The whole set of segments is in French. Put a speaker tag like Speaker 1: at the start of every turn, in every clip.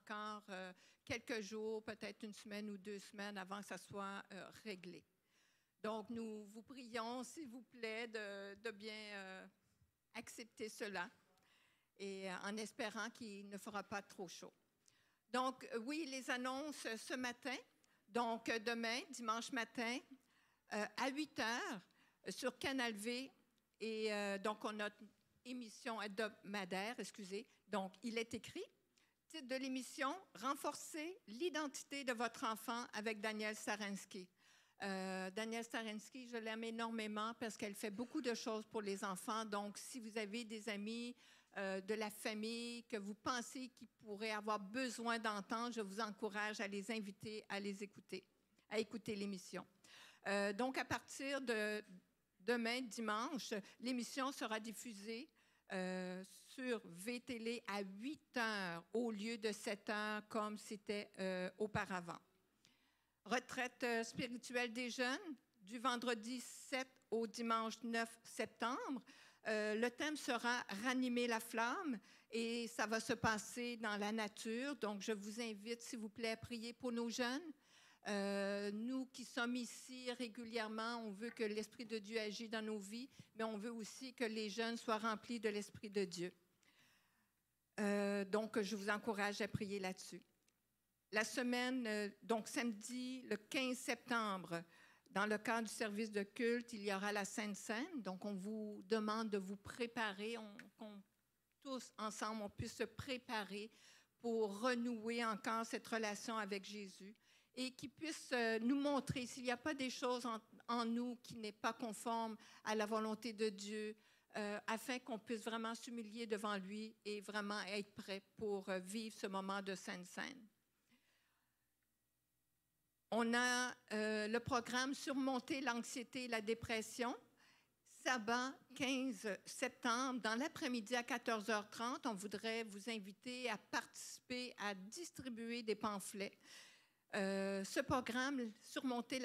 Speaker 1: encore quelques jours, peut-être une semaine ou 2 semaines avant que ça soit réglé. Donc, nous vous prions, s'il vous plaît, de bien accepter cela et en espérant qu'il ne fera pas trop chaud. Donc, oui, les annonces ce matin. Donc, demain, dimanche matin, à 8 heures, sur Canal V. Et donc, on a notre émission hebdomadaire, Donc, il est écrit, titre de l'émission, « Renforcer l'identité de votre enfant » avec Danielle Staransky. Danielle Staransky, je l'aime énormément parce qu'elle fait beaucoup de choses pour les enfants. Donc, si vous avez des amis de la famille que vous pensez qu'ils pourraient avoir besoin d'entendre, je vous encourage à les inviter à les écouter, à écouter l'émission. Donc, à partir de demain, dimanche, l'émission sera diffusée sur VTélé à 8 heures au lieu de 7 heures comme c'était auparavant. Retraite spirituelle des jeunes du vendredi 7 au dimanche 9 septembre. Le thème sera « Ranimer la flamme » et ça va se passer dans la nature. Donc, je vous invite, s'il vous plaît, à prier pour nos jeunes. Nous qui sommes ici régulièrement, on veut que l'Esprit de Dieu agisse dans nos vies, mais on veut aussi que les jeunes soient remplis de l'Esprit de Dieu. Donc, je vous encourage à prier là-dessus. La semaine, donc samedi, le 15 septembre, dans le cadre du service de culte, il y aura la Sainte Seine. Donc, on vous demande de vous préparer, qu'on tous ensemble, on puisse se préparer pour renouer encore cette relation avec Jésus et qu'il puisse nous montrer s'il n'y a pas des choses en nous qui n'est pas conforme à la volonté de Dieu, afin qu'on puisse vraiment s'humilier devant lui et vraiment être prêt pour vivre ce moment de Sainte Seine. On a le programme « Surmonter l'anxiété et la dépression ». Sabbat, 15 septembre, dans l'après-midi à 14h30, on voudrait vous inviter à participer, à distribuer des pamphlets. Ce programme « Surmonter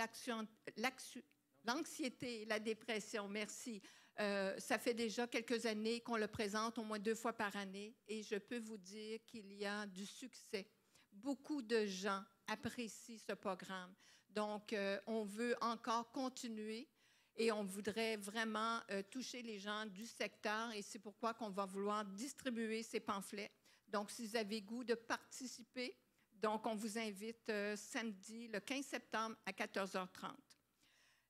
Speaker 1: l'anxiété et la dépression », merci. Ça fait déjà quelques années qu'on le présente, au moins 2 fois par année, et je peux vous dire qu'il y a du succès. Beaucoup de gens apprécient ce programme. Donc, on veut encore continuer et on voudrait vraiment toucher les gens du secteur et c'est pourquoi qu'on va vouloir distribuer ces pamphlets. Donc, si vous avez goût de participer, donc on vous invite samedi, le 15 septembre à 14h30.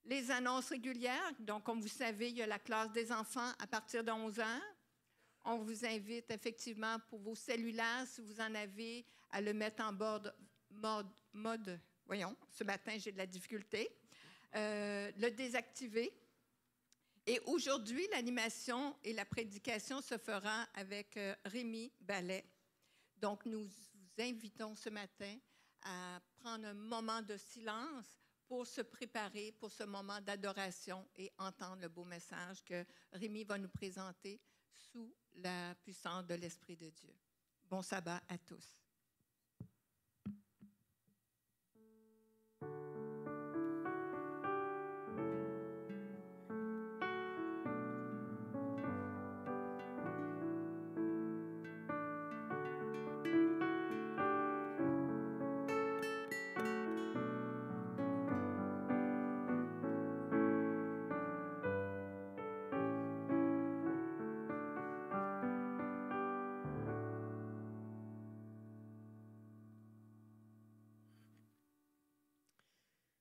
Speaker 1: Les annonces régulières, donc comme vous savez, il y a la classe des enfants à partir de 11h. On vous invite effectivement pour vos cellulaires, si vous en avez, à le mettre en mode, voyons, ce matin j'ai de la difficulté, le désactiver. Et aujourd'hui, l'animation et la prédication se fera avec Rémi Ballet. Donc, nous vous invitons ce matin à prendre un moment de silence pour se préparer pour ce moment d'adoration et entendre le beau message que Rémi va nous présenter sous la puissance de l'Esprit de Dieu. Bon sabbat à tous.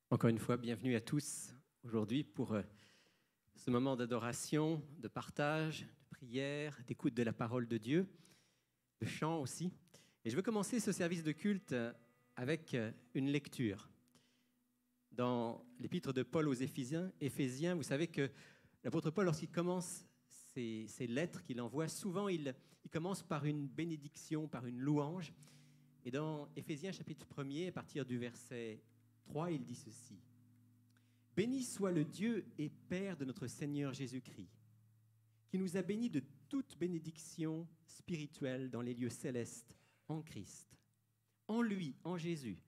Speaker 2: Encore une fois, bienvenue à tous aujourd'hui pour ce moment d'adoration, de partage, de prière, d'écoute de la parole de Dieu, de chant aussi. Et je veux commencer ce service de culte avec une lecture. Dans l'épître de Paul aux Éphésiens, vous savez que l'apôtre Paul, lorsqu'il commence ses lettres qu'il envoie, souvent il commence par une bénédiction, par une louange. Et dans Éphésiens chapitre 1er, à partir du verset 3, il dit ceci. « Béni soit le Dieu et Père de notre Seigneur Jésus-Christ, qui nous a bénis de toute bénédiction spirituelle dans les lieux célestes en Christ. En lui, en Jésus,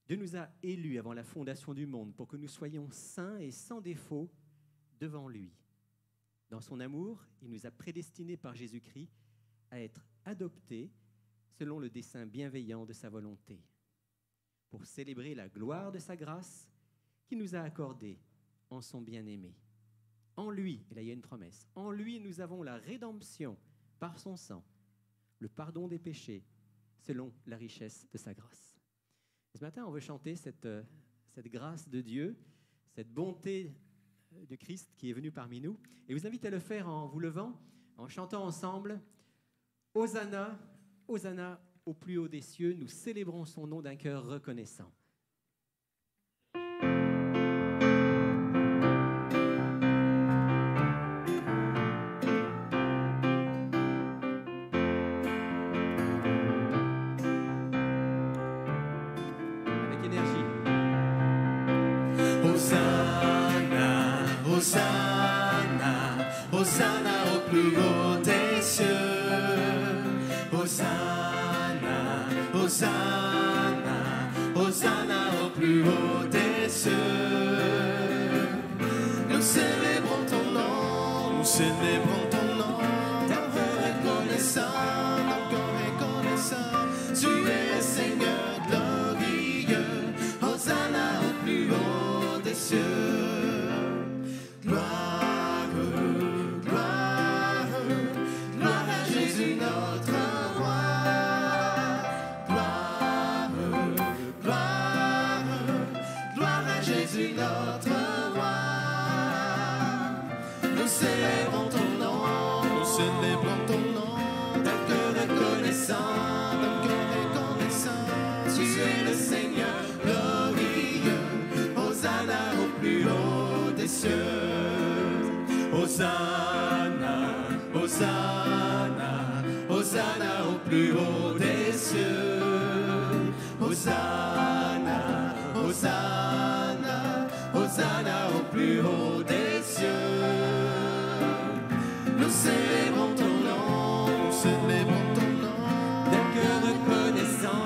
Speaker 2: Dieu nous a élus avant la fondation du monde pour que nous soyons saints et sans défaut devant lui. Dans son amour, il nous a prédestinés par Jésus-Christ à être adoptés selon le dessein bienveillant de sa volonté, pour célébrer la gloire de sa grâce qui nous a accordée en son bien-aimé. En lui, et là il y a une promesse, en lui nous avons la rédemption par son sang, le pardon des péchés, selon la richesse de sa grâce. Et ce matin, on veut chanter cette grâce de Dieu, cette bonté de Christ qui est venu parmi nous. Et je vous invite à le faire en vous levant, en chantant ensemble « Hosanna, Hosanna au plus haut des cieux, nous célébrons son nom d'un cœur reconnaissant. »
Speaker 3: Hosanna, Hosanna au plus haut des cieux. Hosanna, Hosanna, Hosanna au plus haut des cieux. Nous célébrons ton nom, nous célébrons ton nom. D'un cœur reconnaissant, tu es le Seigneur glorieux. Hosanna au plus haut des cieux. Hosanna, Hosanna, Hosanna au plus haut des cieux. Hosanna, Hosanna, Hosanna au plus haut des cieux. Nous célébrons ton nom, nous célébrons ton nom. D'un cœur reconnaissant,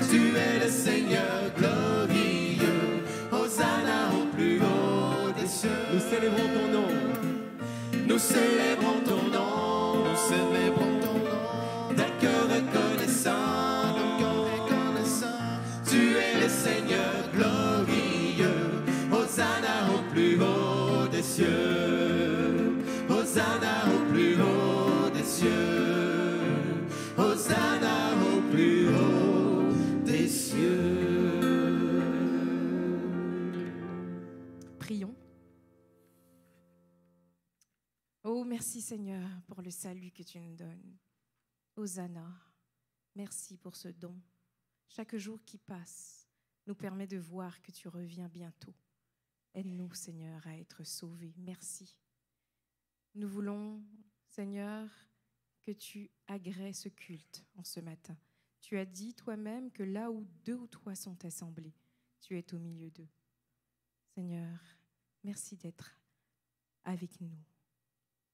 Speaker 3: tu es le Seigneur glorieux. Hosanna au plus haut des cieux.
Speaker 2: Nous célébrons ton nom.
Speaker 3: Nous célébrons ton nom. Nous célébrons ton nom. D'un cœur reconnaissant, tu es le Seigneur glorieux. Hosanna au plus haut des cieux. Hosanna au plus haut des cieux. Hosanna au plus haut des cieux.
Speaker 4: Prions. Oh, merci Seigneur pour le salut que tu nous donnes. Hosanna, merci pour ce don. Chaque jour qui passe nous permet de voir que tu reviens bientôt. Aide-nous, Seigneur, à être sauvés. Merci. Nous voulons, Seigneur, que tu agrées ce culte en ce matin. Tu as dit toi-même que là où 2 ou 3 sont assemblés, tu es au milieu d'eux. Seigneur, merci d'être avec nous.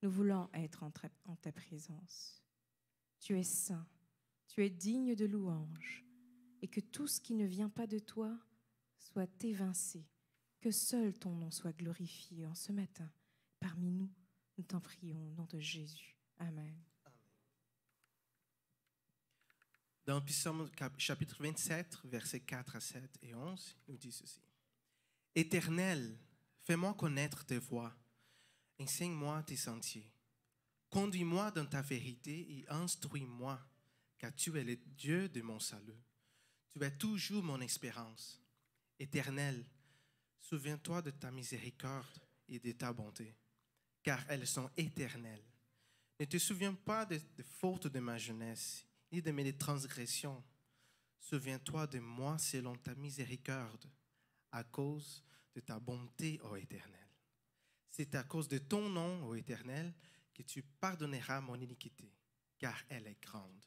Speaker 4: Nous voulons être en ta présence. Tu es saint, tu es digne de louange, et que tout ce qui ne vient pas de toi soit évincé, que seul ton nom soit glorifié en ce matin. Parmi nous, nous t'en prions au nom de Jésus. Amen.
Speaker 3: Dans le Psaume chapitre 27, versets 4 à 7 et 11, il nous dit ceci. « Éternel, fais-moi connaître tes voies, enseigne-moi tes sentiers. Conduis-moi dans ta vérité et instruis-moi, car tu es le Dieu de mon salut. Tu es toujours mon espérance. Éternel, souviens-toi de ta miséricorde et de ta bonté, car elles sont éternelles. Ne te souviens pas des fautes de ma jeunesse, ni de mes transgressions. Souviens-toi de moi selon ta miséricorde, à cause de ta bonté, ô Éternel. C'est à cause de ton nom, ô Éternel, que tu pardonneras mon iniquité, car elle est grande.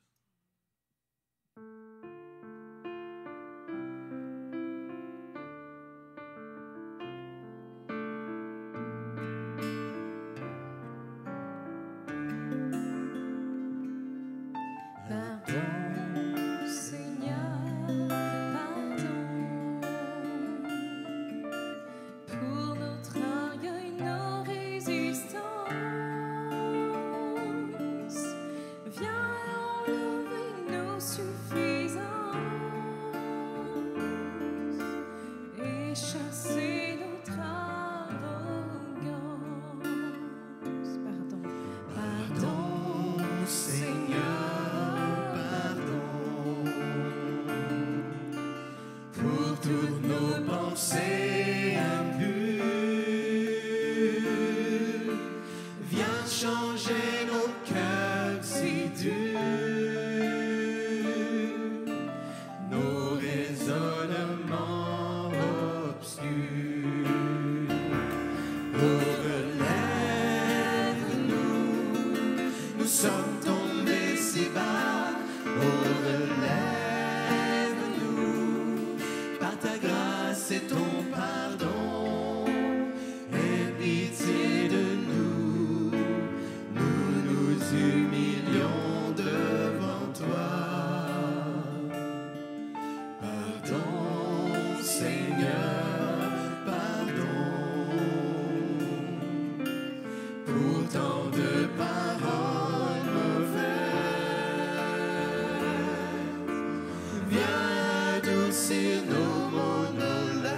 Speaker 4: Viens
Speaker 3: sur nos monolithes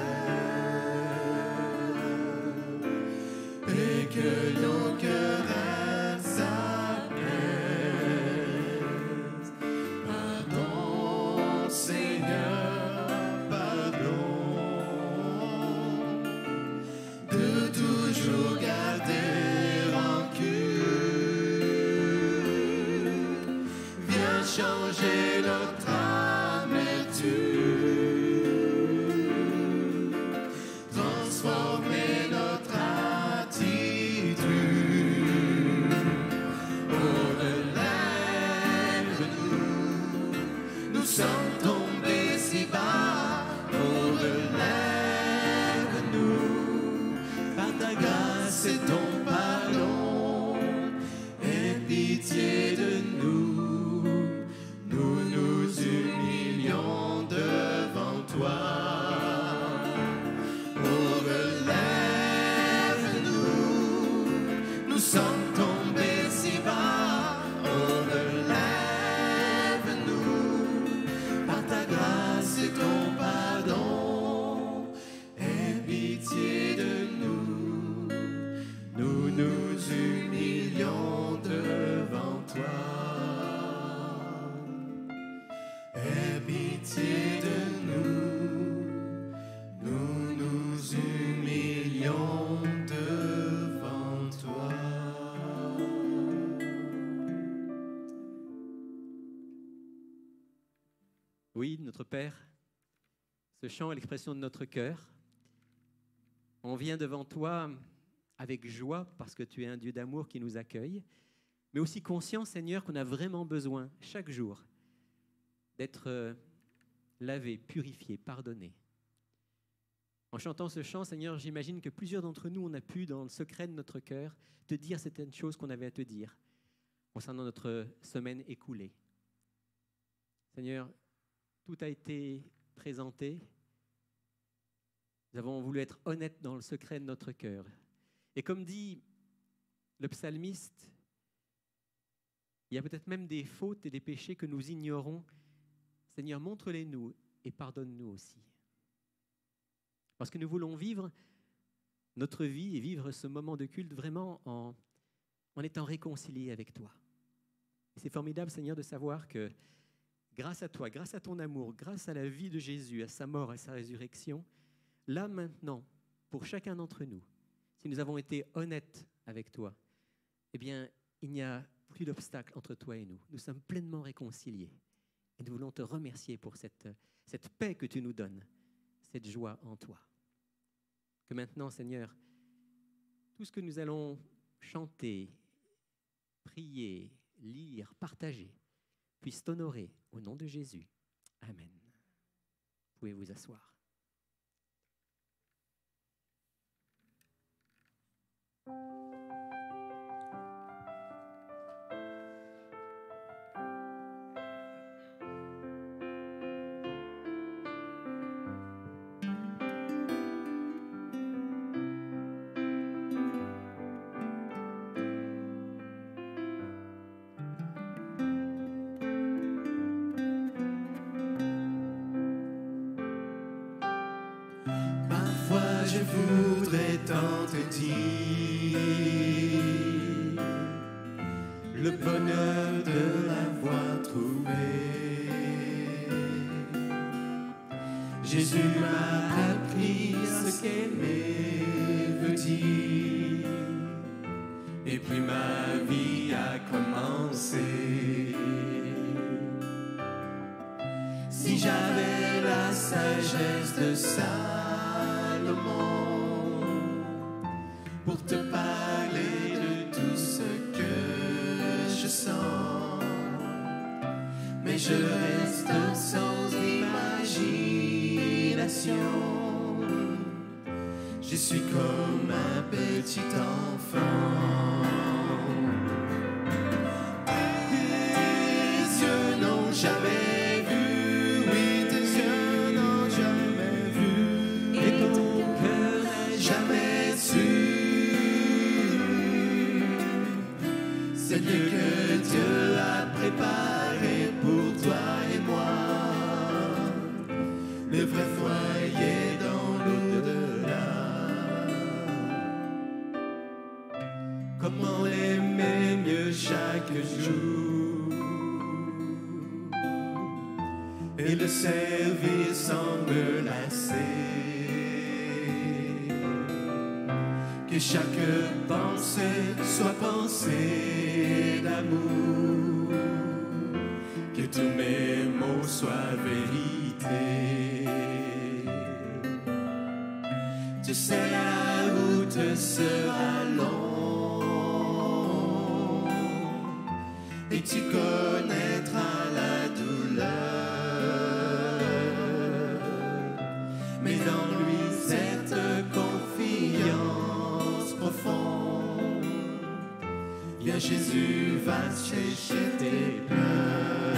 Speaker 3: et que nos cœurs s'apaisent. Pardon, Seigneur, pardon de toujours garder rancune. Viens changer notre amertume, transformer notre attitude. Oh, relève-nous, nous sommes tombés si bas. Oh, relève-nous, par ta grâce et ton pardon, aie pitié de nous. Nous nous humilions devant toi. Oh, relève-nous, nous sommes tombés si bas. Oh, relève-nous, par ta grâce et ton pardon, aie pitié de nous. Nous nous humilions devant toi. Aie pitié de nous, nous nous humilions devant toi.
Speaker 2: Oui, notre Père, ce chant est l'expression de notre cœur. On vient devant toi avec joie parce que tu es un Dieu d'amour qui nous accueille, mais aussi conscient, Seigneur, qu'on a vraiment besoin chaque jour d'être lavé, purifié, pardonné. En chantant ce chant, Seigneur, j'imagine que plusieurs d'entre nous, on a pu, dans le secret de notre cœur, te dire certaines choses qu'on avait à te dire concernant notre semaine écoulée. Seigneur, tout a été présenté. Nous avons voulu être honnêtes dans le secret de notre cœur. Et comme dit le psalmiste, il y a peut-être même des fautes et des péchés que nous ignorons. Seigneur, montre-les-nous et pardonne-nous aussi. Parce que nous voulons vivre notre vie et vivre ce moment de culte vraiment en étant réconciliés avec toi. Et c'est formidable, Seigneur, de savoir que grâce à toi, grâce à ton amour, grâce à la vie de Jésus, à sa mort, à sa résurrection, là maintenant, pour chacun d'entre nous, si nous avons été honnêtes avec toi, eh bien, il n'y a plus d'obstacle entre toi et nous. Nous sommes pleinement réconciliés. Et nous voulons te remercier pour cette paix que tu nous donnes, cette joie en toi. Que maintenant, Seigneur, tout ce que nous allons chanter, prier, lire, partager, puisse t'honorer au nom de Jésus. Amen. Vous pouvez vous asseoir.
Speaker 3: Parfois je voudrais tant te dire le bonheur de l'avoir trouvé. Jésus m'a appris ce qu'aimer veut dire, et puis ma vie a commencé. Si j'avais la sagesse de Salomon pour te parler de tout ce que je sens, mais je reste sans imagination. Je suis comme un petit enfant. Tes yeux n'ont jamais vu, oui, tes yeux n'ont jamais vu, et ton cœur n'a jamais su ce que Dieu a préparé pour toi et moi. Le et le servir sans me lasser. Que chaque pensée soit pensée d'amour, que tous mes mots soient vérité. Tu sais, la route sera longue et tu connaîtras la douleur, mais dans lui cette confiance profonde. Viens Jésus, va sécher tes pleurs.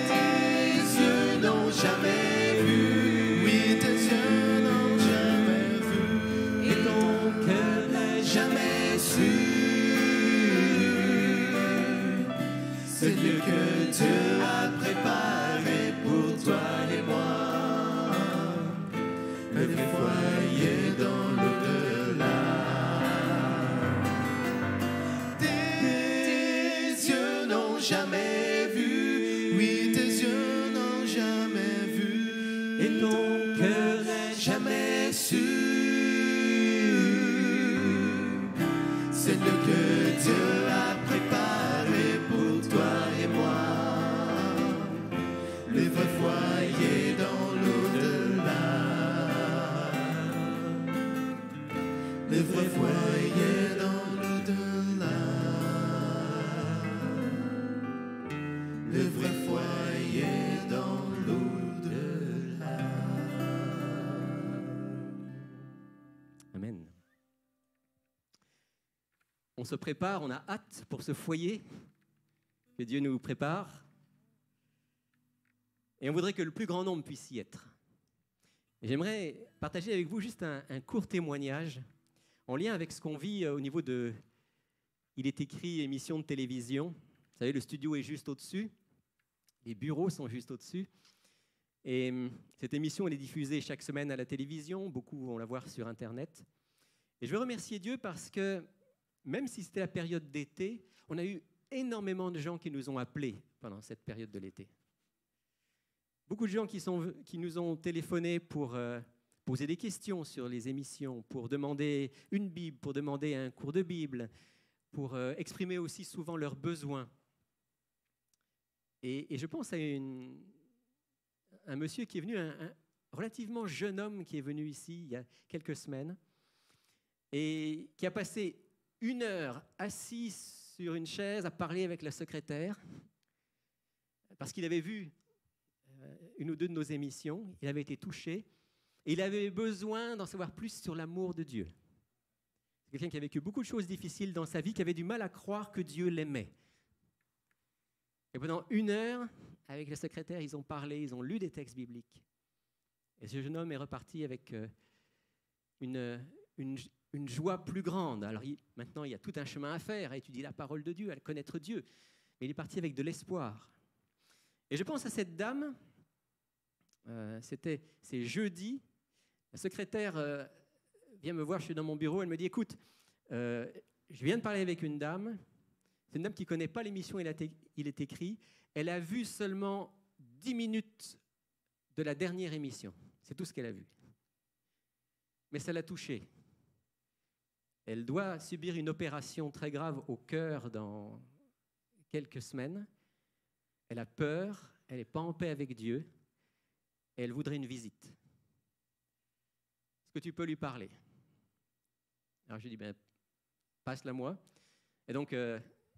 Speaker 3: Tes yeux n'ont jamais vu, oui, tes yeux n'ont jamais vu, et ton cœur n'a jamais su. C'est Dieu que Dieu a préparé pour toi et moi, le vrai foyer dans l'au-delà. Tes yeux n'ont jamais vu, oui, tes yeux n'ont jamais vu, et ton cœur n'a jamais su. C'est Dieu que Dieu a préparé pour toi et moi, le vrai foyer dans l'au-delà. Le vrai foyer dans l'au-delà. Le vrai foyer dans l'au-delà.
Speaker 2: Amen. On se prépare, on a hâte pour ce foyer que Dieu nous prépare. Et on voudrait que le plus grand nombre puisse y être. Et j'aimerais partager avec vous juste un court témoignage en lien avec ce qu'on vit au niveau de Il est écrit émission de télévision. Vous savez, le studio est juste au-dessus. Les bureaux sont juste au-dessus. Et cette émission, elle est diffusée chaque semaine à la télévision. Beaucoup vont la voir sur Internet. Et je veux remercier Dieu parce que, même si c'était la période d'été, on a eu énormément de gens qui nous ont appelés pendant cette période de l'été. Beaucoup de gens qui nous ont téléphoné pour poser des questions sur les émissions, pour demander une Bible, pour demander un cours de Bible, pour exprimer aussi souvent leurs besoins. Et je pense à un monsieur qui est venu, un relativement jeune homme qui est venu ici il y a quelques semaines et qui a passé 1 heure assis sur une chaise à parler avec la secrétaire parce qu'il avait vu 1 ou 2 de nos émissions, il avait été touché et il avait besoin d'en savoir plus sur l'amour de Dieu. C'est quelqu'un qui a vécu beaucoup de choses difficiles dans sa vie, qui avait du mal à croire que Dieu l'aimait. Et pendant 1 heure, avec la secrétaire, ils ont parlé, ils ont lu des textes bibliques. Et ce jeune homme est reparti avec une joie plus grande. Alors maintenant, il y a tout un chemin à faire, à étudier la parole de Dieu, à connaître Dieu. Mais il est parti avec de l'espoir. Et je pense à cette dame, c'est jeudi, la secrétaire vient me voir, je suis dans mon bureau, elle me dit, écoute, je viens de parler avec une dame, c'est une dame qui ne connaît pas l'émission Il est écrit, elle a vu seulement 10 minutes de la dernière émission, c'est tout ce qu'elle a vu. Mais ça l'a touchée. Elle doit subir une opération très grave au cœur dans quelques semaines. Elle a peur, elle n'est pas en paix avec Dieu, et elle voudrait une visite. Est-ce que tu peux lui parler? Alors je lui ai dit, passe-la moi. Et donc,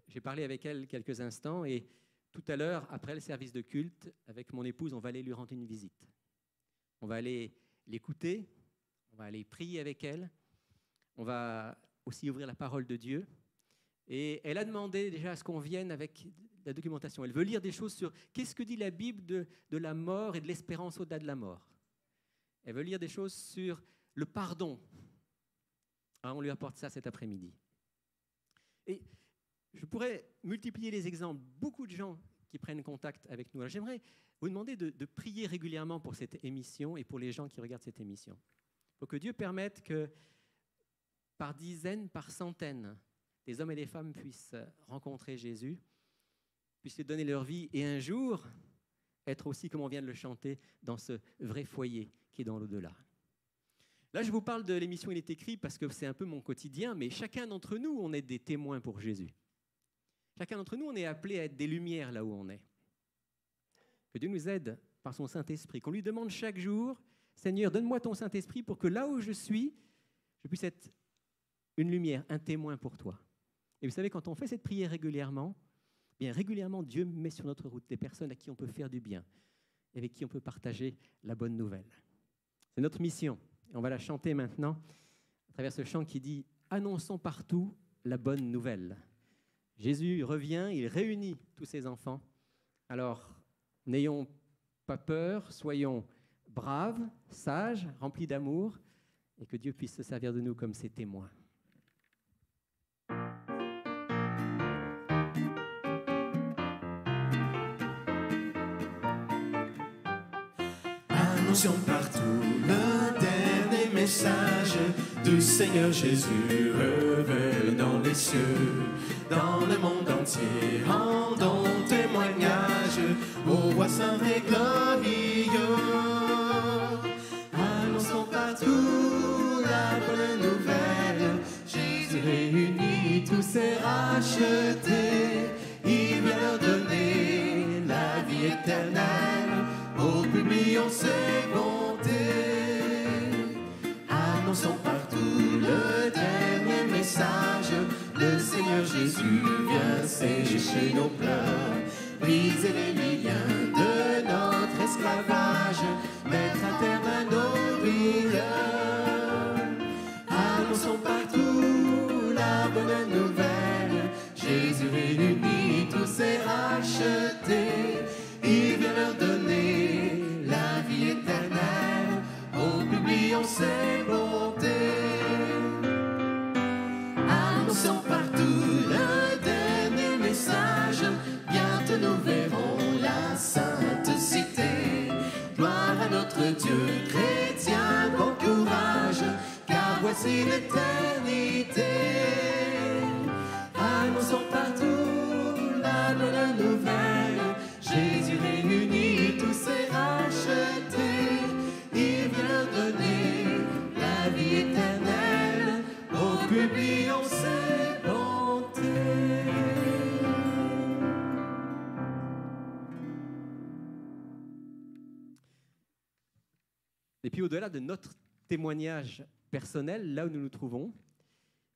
Speaker 2: j'ai parlé avec elle quelques instants, et tout à l'heure, après le service de culte, avec mon épouse, on va aller lui rendre une visite. On va aller l'écouter, on va aller prier avec elle, on va aussi ouvrir la parole de Dieu. Et elle a demandé déjà à ce qu'on vienne avec la documentation. Elle veut lire des choses sur qu'est-ce que dit la Bible de la mort et de l'espérance au-delà de la mort. Elle veut lire des choses sur le pardon. Alors on lui apporte ça cet après-midi. Et je pourrais multiplier les exemples. Beaucoup de gens qui prennent contact avec nous. Alors j'aimerais vous demander de prier régulièrement pour cette émission et pour les gens qui regardent cette émission. Pour que Dieu permette que par dizaines, par centaines, des hommes et des femmes puissent rencontrer Jésus puissent donner leur vie et un jour être aussi, comme on vient de le chanter, dans ce vrai foyer qui est dans l'au-delà. Là, je vous parle de l'émission Il est écrit parce que c'est un peu mon quotidien, mais chacun d'entre nous, on est des témoins pour Jésus. Chacun d'entre nous, on est appelé à être des lumières là où on est. Que Dieu nous aide par son Saint-Esprit, qu'on lui demande chaque jour, Seigneur, donne-moi ton Saint-Esprit pour que là où je suis, je puisse être une lumière, un témoin pour toi. Et vous savez, quand on fait cette prière régulièrement, bien régulièrement, Dieu met sur notre route des personnes à qui on peut faire du bien et avec qui on peut partager la bonne nouvelle. C'est notre mission. Et on va la chanter maintenant à travers ce chant qui dit « Annonçons partout la bonne nouvelle ». Jésus revient, il réunit tous ses enfants. Alors, n'ayons pas peur, soyons braves, sages, remplis d'amour, et que Dieu puisse se servir de nous comme ses témoins.
Speaker 3: Annonçons partout le dernier message du Seigneur Jésus revenu dans les cieux, dans le monde entier, rendons témoignage au roi saint et glorieux. Annonçons partout la bonne nouvelle, Jésus réunit tous ses rachetés, il vient leur donner la vie éternelle, oh publions ses bontés. Annonçons partout le dernier message, le Seigneur Jésus vient sécher nos pleurs, briser les liens de notre esclavage, mettre un terme à nos douleurs. Annonçons partout la bonne nouvelle, Jésus réunit tous ses rachetés, il vient leur donner la vie éternelle, oh publions ses bontés. Annonçons partout le dernier message, bientôt nous verrons la sainte cité. Gloire à notre Dieu, chrétien, bon courage, car voici l'éternité. Annonçons partout la bonne nouvelle, Jésus réunit tous ses rachetés, il vient donner la vie éternelle, oh publions ses bontés.
Speaker 2: Et puis au-delà de notre témoignage personnel, là où nous nous trouvons,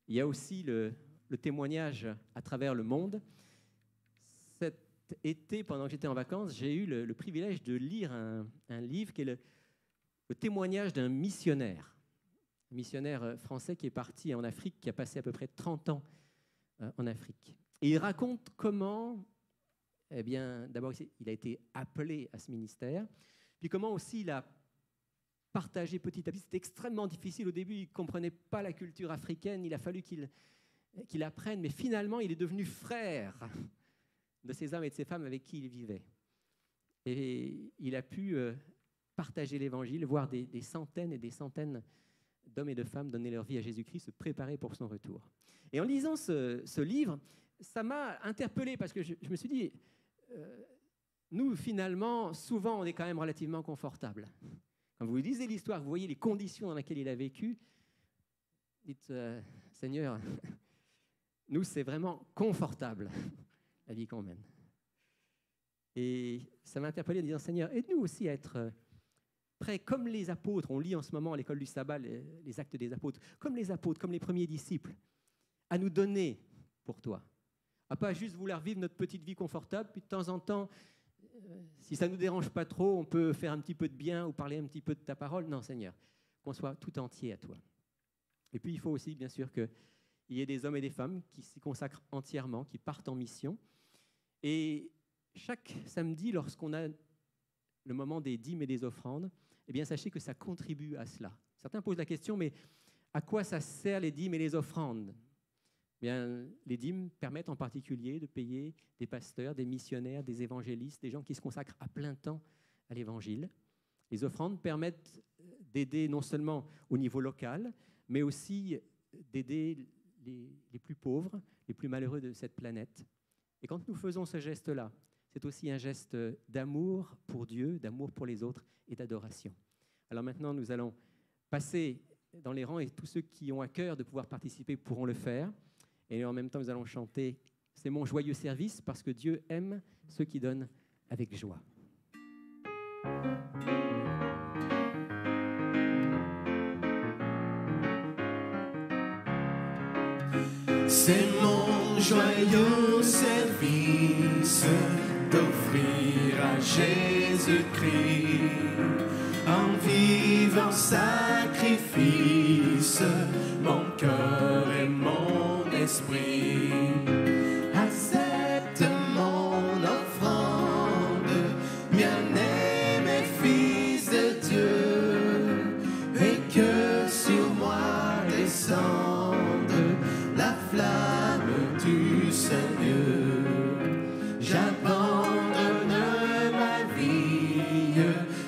Speaker 2: il y a aussi le témoignage à travers le monde. Cet été, pendant que j'étais en vacances, j'ai eu le privilège de lire un livre qui est le témoignage d'un missionnaire. Un missionnaire français qui est parti en Afrique, qui a passé à peu près 30 ans en Afrique. Et il raconte comment, eh bien, d'abord, il a été appelé à ce ministère, puis comment aussi il a partagé petit à petit. C'était extrêmement difficile. Au début, il ne comprenait pas la culture africaine. Il a fallu qu'il apprenne, mais finalement, il est devenu frère de ces hommes et de ces femmes avec qui il vivait. Et il a pu partager l'Évangile, voir des centaines et des centaines d'hommes et de femmes donner leur vie à Jésus-Christ, se préparer pour son retour. Et en lisant ce livre, ça m'a interpellé parce que je me suis dit, nous, finalement, souvent, on est quand même relativement confortable. Quand vous lisez l'histoire, vous voyez les conditions dans lesquelles il a vécu, dites, Seigneur, nous, c'est vraiment confortable, la vie qu'on mène. Et ça m'a interpellé en disant, Seigneur, aide-nous aussi à être prêts, comme les apôtres. On lit en ce moment à l'école du sabbat les actes des apôtres, comme les premiers disciples, à nous donner pour toi. À pas juste vouloir vivre notre petite vie confortable, puis de temps en temps, si ça ne nous dérange pas trop, on peut faire un petit peu de bien ou parler un petit peu de ta parole. Non, Seigneur, qu'on soit tout entier à toi. Et puis, il faut aussi, bien sûr, qu'il y ait des hommes et des femmes qui s'y consacrent entièrement, qui partent en mission. Et chaque samedi, lorsqu'on a le moment des dîmes et des offrandes, eh bien, sachez que ça contribue à cela. Certains posent la question, mais à quoi ça sert les dîmes et les offrandes ? Bien, les dîmes permettent en particulier de payer des pasteurs, des missionnaires, des évangélistes, des gens qui se consacrent à plein temps à l'Évangile. Les offrandes permettent d'aider non seulement au niveau local, mais aussi d'aider les plus pauvres, les plus malheureux de cette planète. Et quand nous faisons ce geste-là, c'est aussi un geste d'amour pour Dieu, d'amour pour les autres et d'adoration. Alors maintenant, nous allons passer dans les rangs et tous ceux qui ont à cœur de pouvoir participer pourront le faire. Et en même temps, nous allons chanter « C'est mon joyeux service » parce que Dieu aime ceux qui donnent avec joie.
Speaker 3: C'est mon joyeux service d'offrir à Jésus-Christ un vivant sacrifice, mon cœur et mon esprit. Accepte mon offrande, bien-aimé Fils de Dieu, et que sur moi descende la flamme du Seigneur. J'abandonne ma vie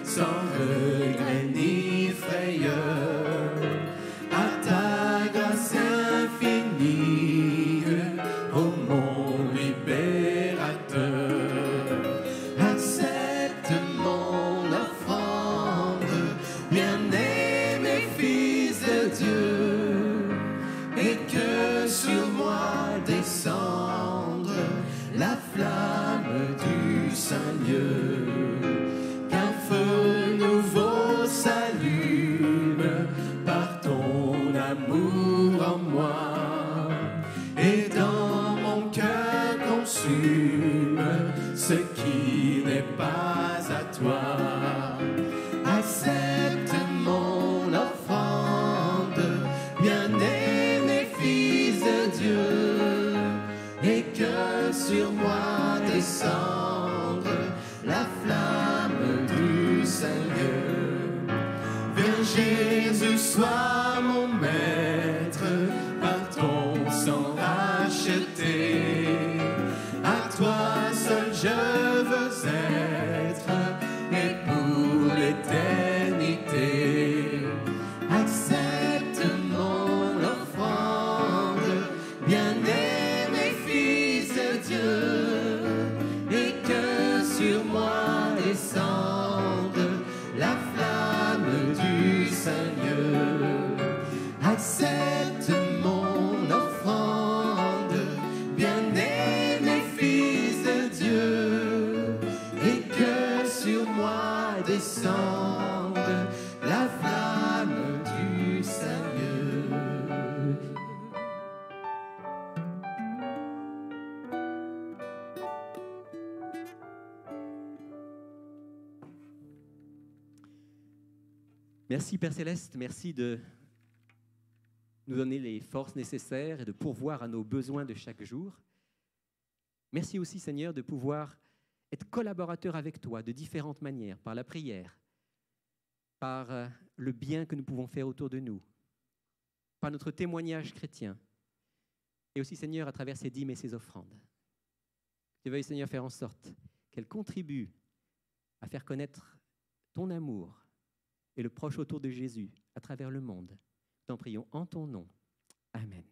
Speaker 3: sans regret ni frayeur à ta grâce infinie, ô mon libérateur. Accepte mon offrande, bien-aimé Fils de Dieu, et que sur moi descende la flamme du Seigneur. Qu'un feu nouveau s'allume par ton amour en moi, et dans mon cœur consume ce qui n'est pas à toi. Accepte mon offrande, bien-aimé Fils de Dieu, et que sur moi descende la flamme du Seigneur. Viens Jésus, sois mon maître, par ton sang racheté. À toi seul je veux être, et pour l'éternité. Accepte mon offrande, bien-aimé Fils de Dieu, et que sur moi descende la flamme du Seigneur. Accepte mon offrande, bien-aimé Fils de Dieu, et que sur moi descende la flamme du Seigneur.
Speaker 2: Merci Père Céleste, merci de nous donner les forces nécessaires et de pourvoir à nos besoins de chaque jour. Merci aussi Seigneur de pouvoir être collaborateur avec toi de différentes manières, par la prière, par le bien que nous pouvons faire autour de nous, par notre témoignage chrétien, et aussi Seigneur à travers ces dîmes et ces offrandes. Tu veuilles Seigneur faire en sorte qu'elles contribuent à faire connaître ton amour et le proche autour de Jésus à travers le monde. T'en prions en ton nom. Amen.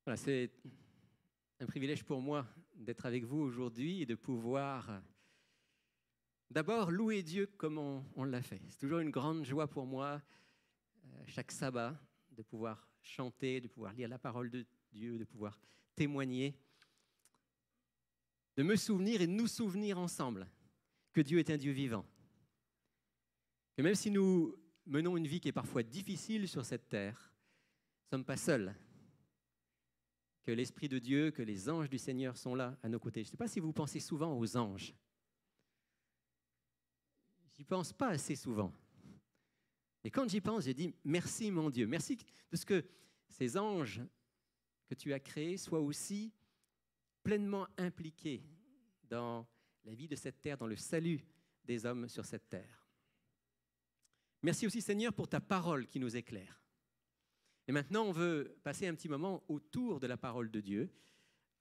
Speaker 2: Voilà, c'est un privilège pour moi d'être avec vous aujourd'hui et de pouvoir d'abord louer Dieu comme on l'a fait. C'est toujours une grande joie pour moi, chaque sabbat, de pouvoir chanter, de pouvoir lire la parole de Dieu, de pouvoir témoigner, de me souvenir et de nous souvenir ensemble que Dieu est un Dieu vivant. Que même si nous menons une vie qui est parfois difficile sur cette terre, nous ne sommes pas seuls. Que l'Esprit de Dieu, que les anges du Seigneur sont là à nos côtés. Je ne sais pas si vous pensez souvent aux anges. Je n'y pense pas assez souvent. Et quand j'y pense, j'ai dit merci mon Dieu. Merci de ce que ces anges que tu as créés soient aussi pleinement impliqués dans la vie de cette terre, dans le salut des hommes sur cette terre. Merci aussi Seigneur pour ta parole qui nous éclaire. Et maintenant, on veut passer un petit moment autour de la parole de Dieu,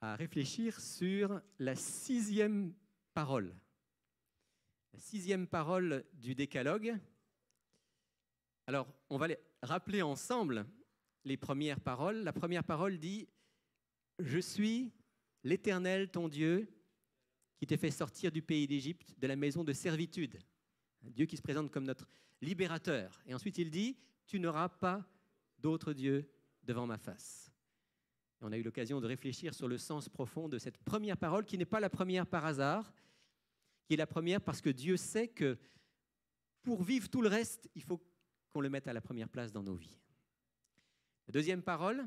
Speaker 2: à réfléchir sur la 6e parole. La 6e parole du Décalogue. Alors, on va les rappeler ensemble les premières paroles. La première parole dit « Je suis l'Éternel, ton Dieu, qui t'ai fait sortir du pays d'Égypte, de la maison de servitude. » Un Dieu qui se présente comme notre libérateur. Et ensuite, il dit « Tu n'auras pas d'autre Dieu devant ma face. » Et on a eu l'occasion de réfléchir sur le sens profond de cette première parole, qui n'est pas la première par hasard, qui est la première parce que Dieu sait que pour vivre tout le reste, il faut qu'on le mette à la première place dans nos vies. La deuxième parole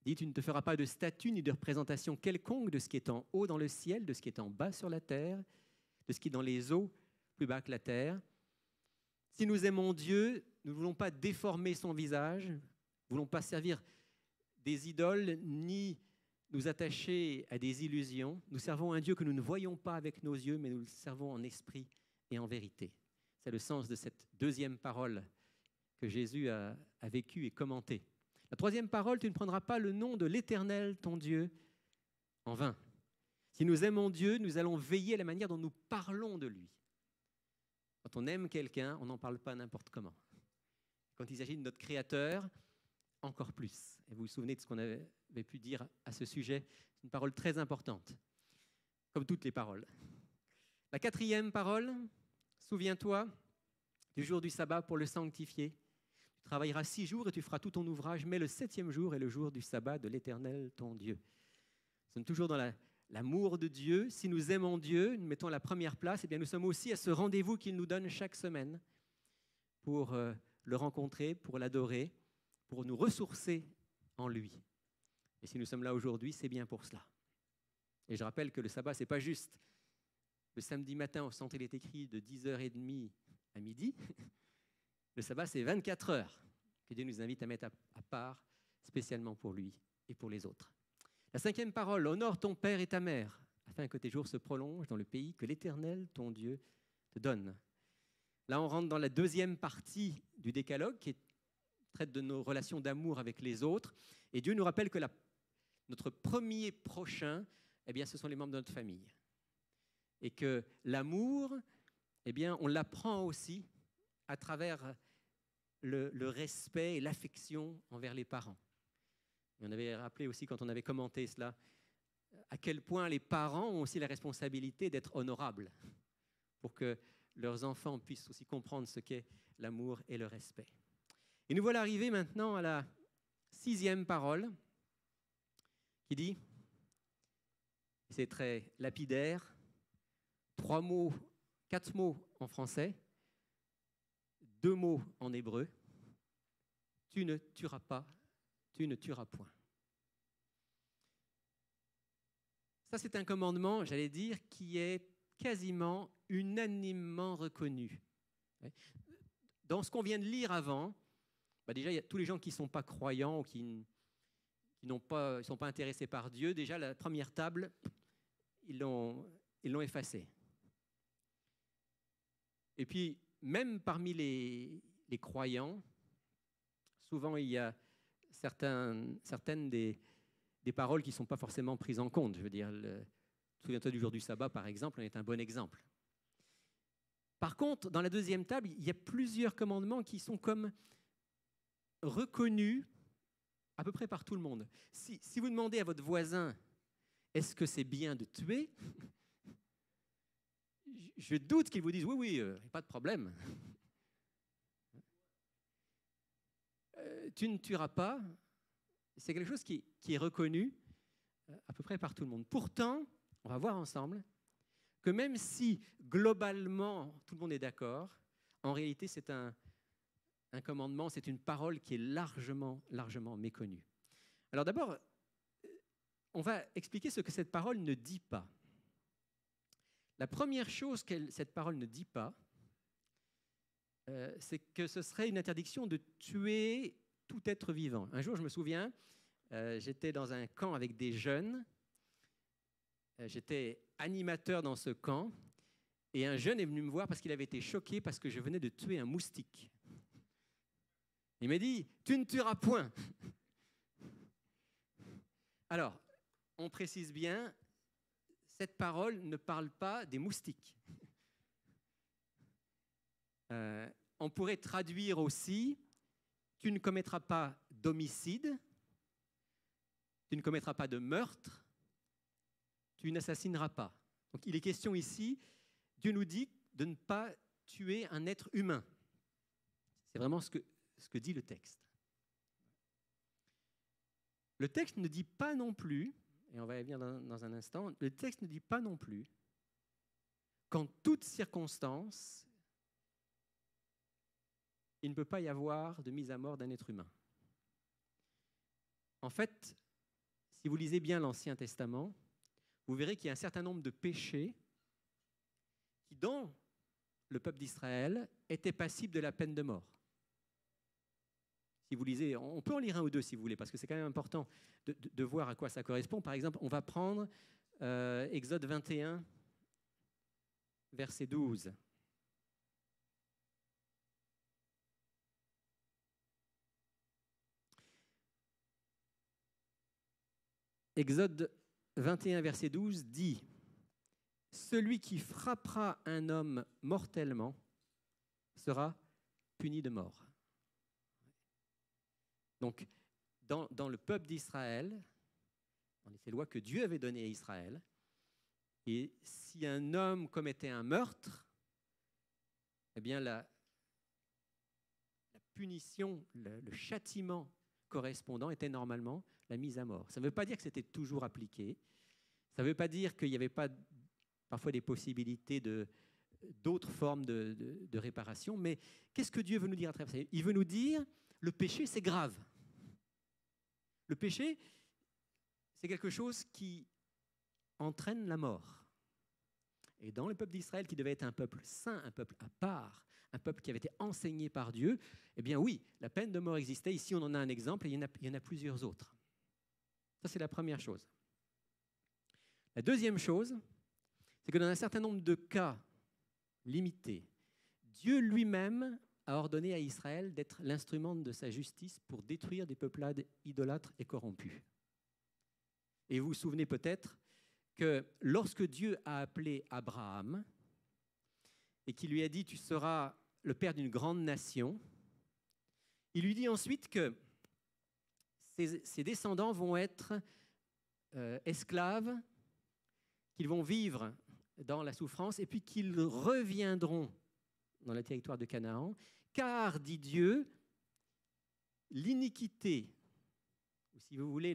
Speaker 2: dit « Tu ne te feras pas de statue ni de représentation quelconque de ce qui est en haut dans le ciel, de ce qui est en bas sur la terre, de ce qui est dans les eaux plus bas que la terre. Si nous aimons Dieu, nous ne voulons pas déformer son visage, nous ne voulons pas servir des idoles ni nous attacher à des illusions. Nous servons un Dieu que nous ne voyons pas avec nos yeux, mais nous le servons en esprit et en vérité. » C'est le sens de cette deuxième parole que Jésus a vécue et commentée. La troisième parole, « Tu ne prendras pas le nom de l'Éternel, ton Dieu, en vain. » Si nous aimons Dieu, nous allons veiller à la manière dont nous parlons de lui. Quand on aime quelqu'un, on n'en parle pas n'importe comment. Quand il s'agit de notre Créateur, encore plus. Et vous vous souvenez de ce qu'on avait pu dire à ce sujet. C'est une parole très importante, comme toutes les paroles. La quatrième parole, souviens-toi du jour du sabbat pour le sanctifier. Tu travailleras 6 jours et tu feras tout ton ouvrage, mais le 7e jour est le jour du sabbat de l'Éternel, ton Dieu. Nous sommes toujours dans l'amour de Dieu. Si nous aimons Dieu, nous mettons à la première place, eh bien nous sommes aussi à ce rendez-vous qu'il nous donne chaque semaine pour le rencontrer, pour l'adorer, pour nous ressourcer en lui. Et si nous sommes là aujourd'hui, c'est bien pour cela. Et je rappelle que le sabbat, ce n'est pas juste le samedi matin, au centre, il est écrit de 10h30 à midi. Le sabbat, c'est 24 heures que Dieu nous invite à mettre à part spécialement pour lui et pour les autres. La 5e parole, honore ton père et ta mère, afin que tes jours se prolongent dans le pays que l'Éternel, ton Dieu, te donne. Là, on rentre dans la 2e partie du Décalogue, qui traite de nos relations d'amour avec les autres. Et Dieu nous rappelle que notre premier prochain, eh bien, ce sont les membres de notre famille. Et que l'amour, eh bien, on l'apprend aussi à travers le respect et l'affection envers les parents. Et on avait rappelé aussi, quand on avait commenté cela, à quel point les parents ont aussi la responsabilité d'être honorables pour que leurs enfants puissent aussi comprendre ce qu'est l'amour et le respect. Et nous voilà arrivés maintenant à la 6e parole qui dit, c'est très lapidaire, 4 mots en français, 2 mots en hébreu. Tu ne tueras pas, tu ne tueras point. Ça, c'est un commandement, j'allais dire, qui est quasiment unanimement reconnu. Dans ce qu'on vient de lire avant, déjà, il y a tous les gens qui ne sont pas croyants ou qui ne sont pas intéressés par Dieu. Déjà, la première table, ils l'ont effacée. Et puis, même parmi les croyants, souvent, il y a certaines des paroles qui ne sont pas forcément prises en compte. Je veux dire, souviens-toi du jour du sabbat, par exemple, en est un bon exemple. Par contre, dans la 2e table, il y a plusieurs commandements qui sont comme reconnus à peu près par tout le monde. Si vous demandez à votre voisin, est-ce que c'est bien de tuer ? Je doute qu'il vous dise oui, pas de problème. Tu ne tueras pas, c'est quelque chose qui est reconnu à peu près par tout le monde. Pourtant, on va voir ensemble que même si globalement tout le monde est d'accord, en réalité c'est un commandement, c'est une parole qui est largement méconnue. Alors d'abord, on va expliquer ce que cette parole ne dit pas. La première chose que cette parole ne dit pas, c'est que ce serait une interdiction de tuer tout être vivant. Un jour, je me souviens, j'étais dans un camp avec des jeunes j'étais animateur dans ce camp, et un jeune est venu me voir parce qu'il avait été choqué parce que je venais de tuer un moustique. Il m'a dit, tu ne tueras point. Alors, on précise bien, cette parole ne parle pas des moustiques. On pourrait traduire aussi, tu ne commettras pas d'homicide, tu ne commettras pas de meurtre, tu n'assassineras pas. Donc il est question ici, Dieu nous dit de ne pas tuer un être humain. C'est vraiment ce que dit le texte. Le texte ne dit pas non plus, et on va y venir dans un instant, le texte ne dit pas non plus qu'en toute circonstance, il ne peut pas y avoir de mise à mort d'un être humain. En fait, si vous lisez bien l'Ancien Testament, vous verrez qu'il y a un certain nombre de péchés qui, dans le peuple d'Israël, étaient passibles de la peine de mort. Si vous lisez, on peut en lire un ou deux si vous voulez, parce que c'est quand même important de voir à quoi ça correspond. Par exemple, on va prendre Exode 21, verset 12. Exode 21, verset 12 dit « Celui qui frappera un homme mortellement sera puni de mort. » Donc, dans le peuple d'Israël, dans ces lois que Dieu avait données à Israël, et si un homme commettait un meurtre, eh bien la punition, le châtiment correspondant était normalement la mise à mort. Ça ne veut pas dire que c'était toujours appliqué. Ça ne veut pas dire qu'il n'y avait pas parfois des possibilités d'autres formes de réparation. Mais qu'est-ce que Dieu veut nous dire à travers ça? Il veut nous dire, le péché, c'est grave. Le péché, c'est quelque chose qui entraîne la mort. Et dans le peuple d'Israël, qui devait être un peuple saint, un peuple à part, un peuple qui avait été enseigné par Dieu, eh bien oui, la peine de mort existait. Ici, on en a un exemple et il y en a plusieurs autres. Ça, c'est la première chose. La deuxième chose, c'est que dans un certain nombre de cas limités, Dieu lui-même a ordonné à Israël d'être l'instrument de sa justice pour détruire des peuplades idolâtres et corrompues. Et vous vous souvenez peut-être que lorsque Dieu a appelé Abraham et qu'il lui a dit « Tu seras le père d'une grande nation », il lui dit ensuite que ses descendants vont être esclaves, qu'ils vont vivre dans la souffrance et puis qu'ils reviendront dans le territoire de Canaan, car, dit Dieu, l'iniquité, ou si vous voulez,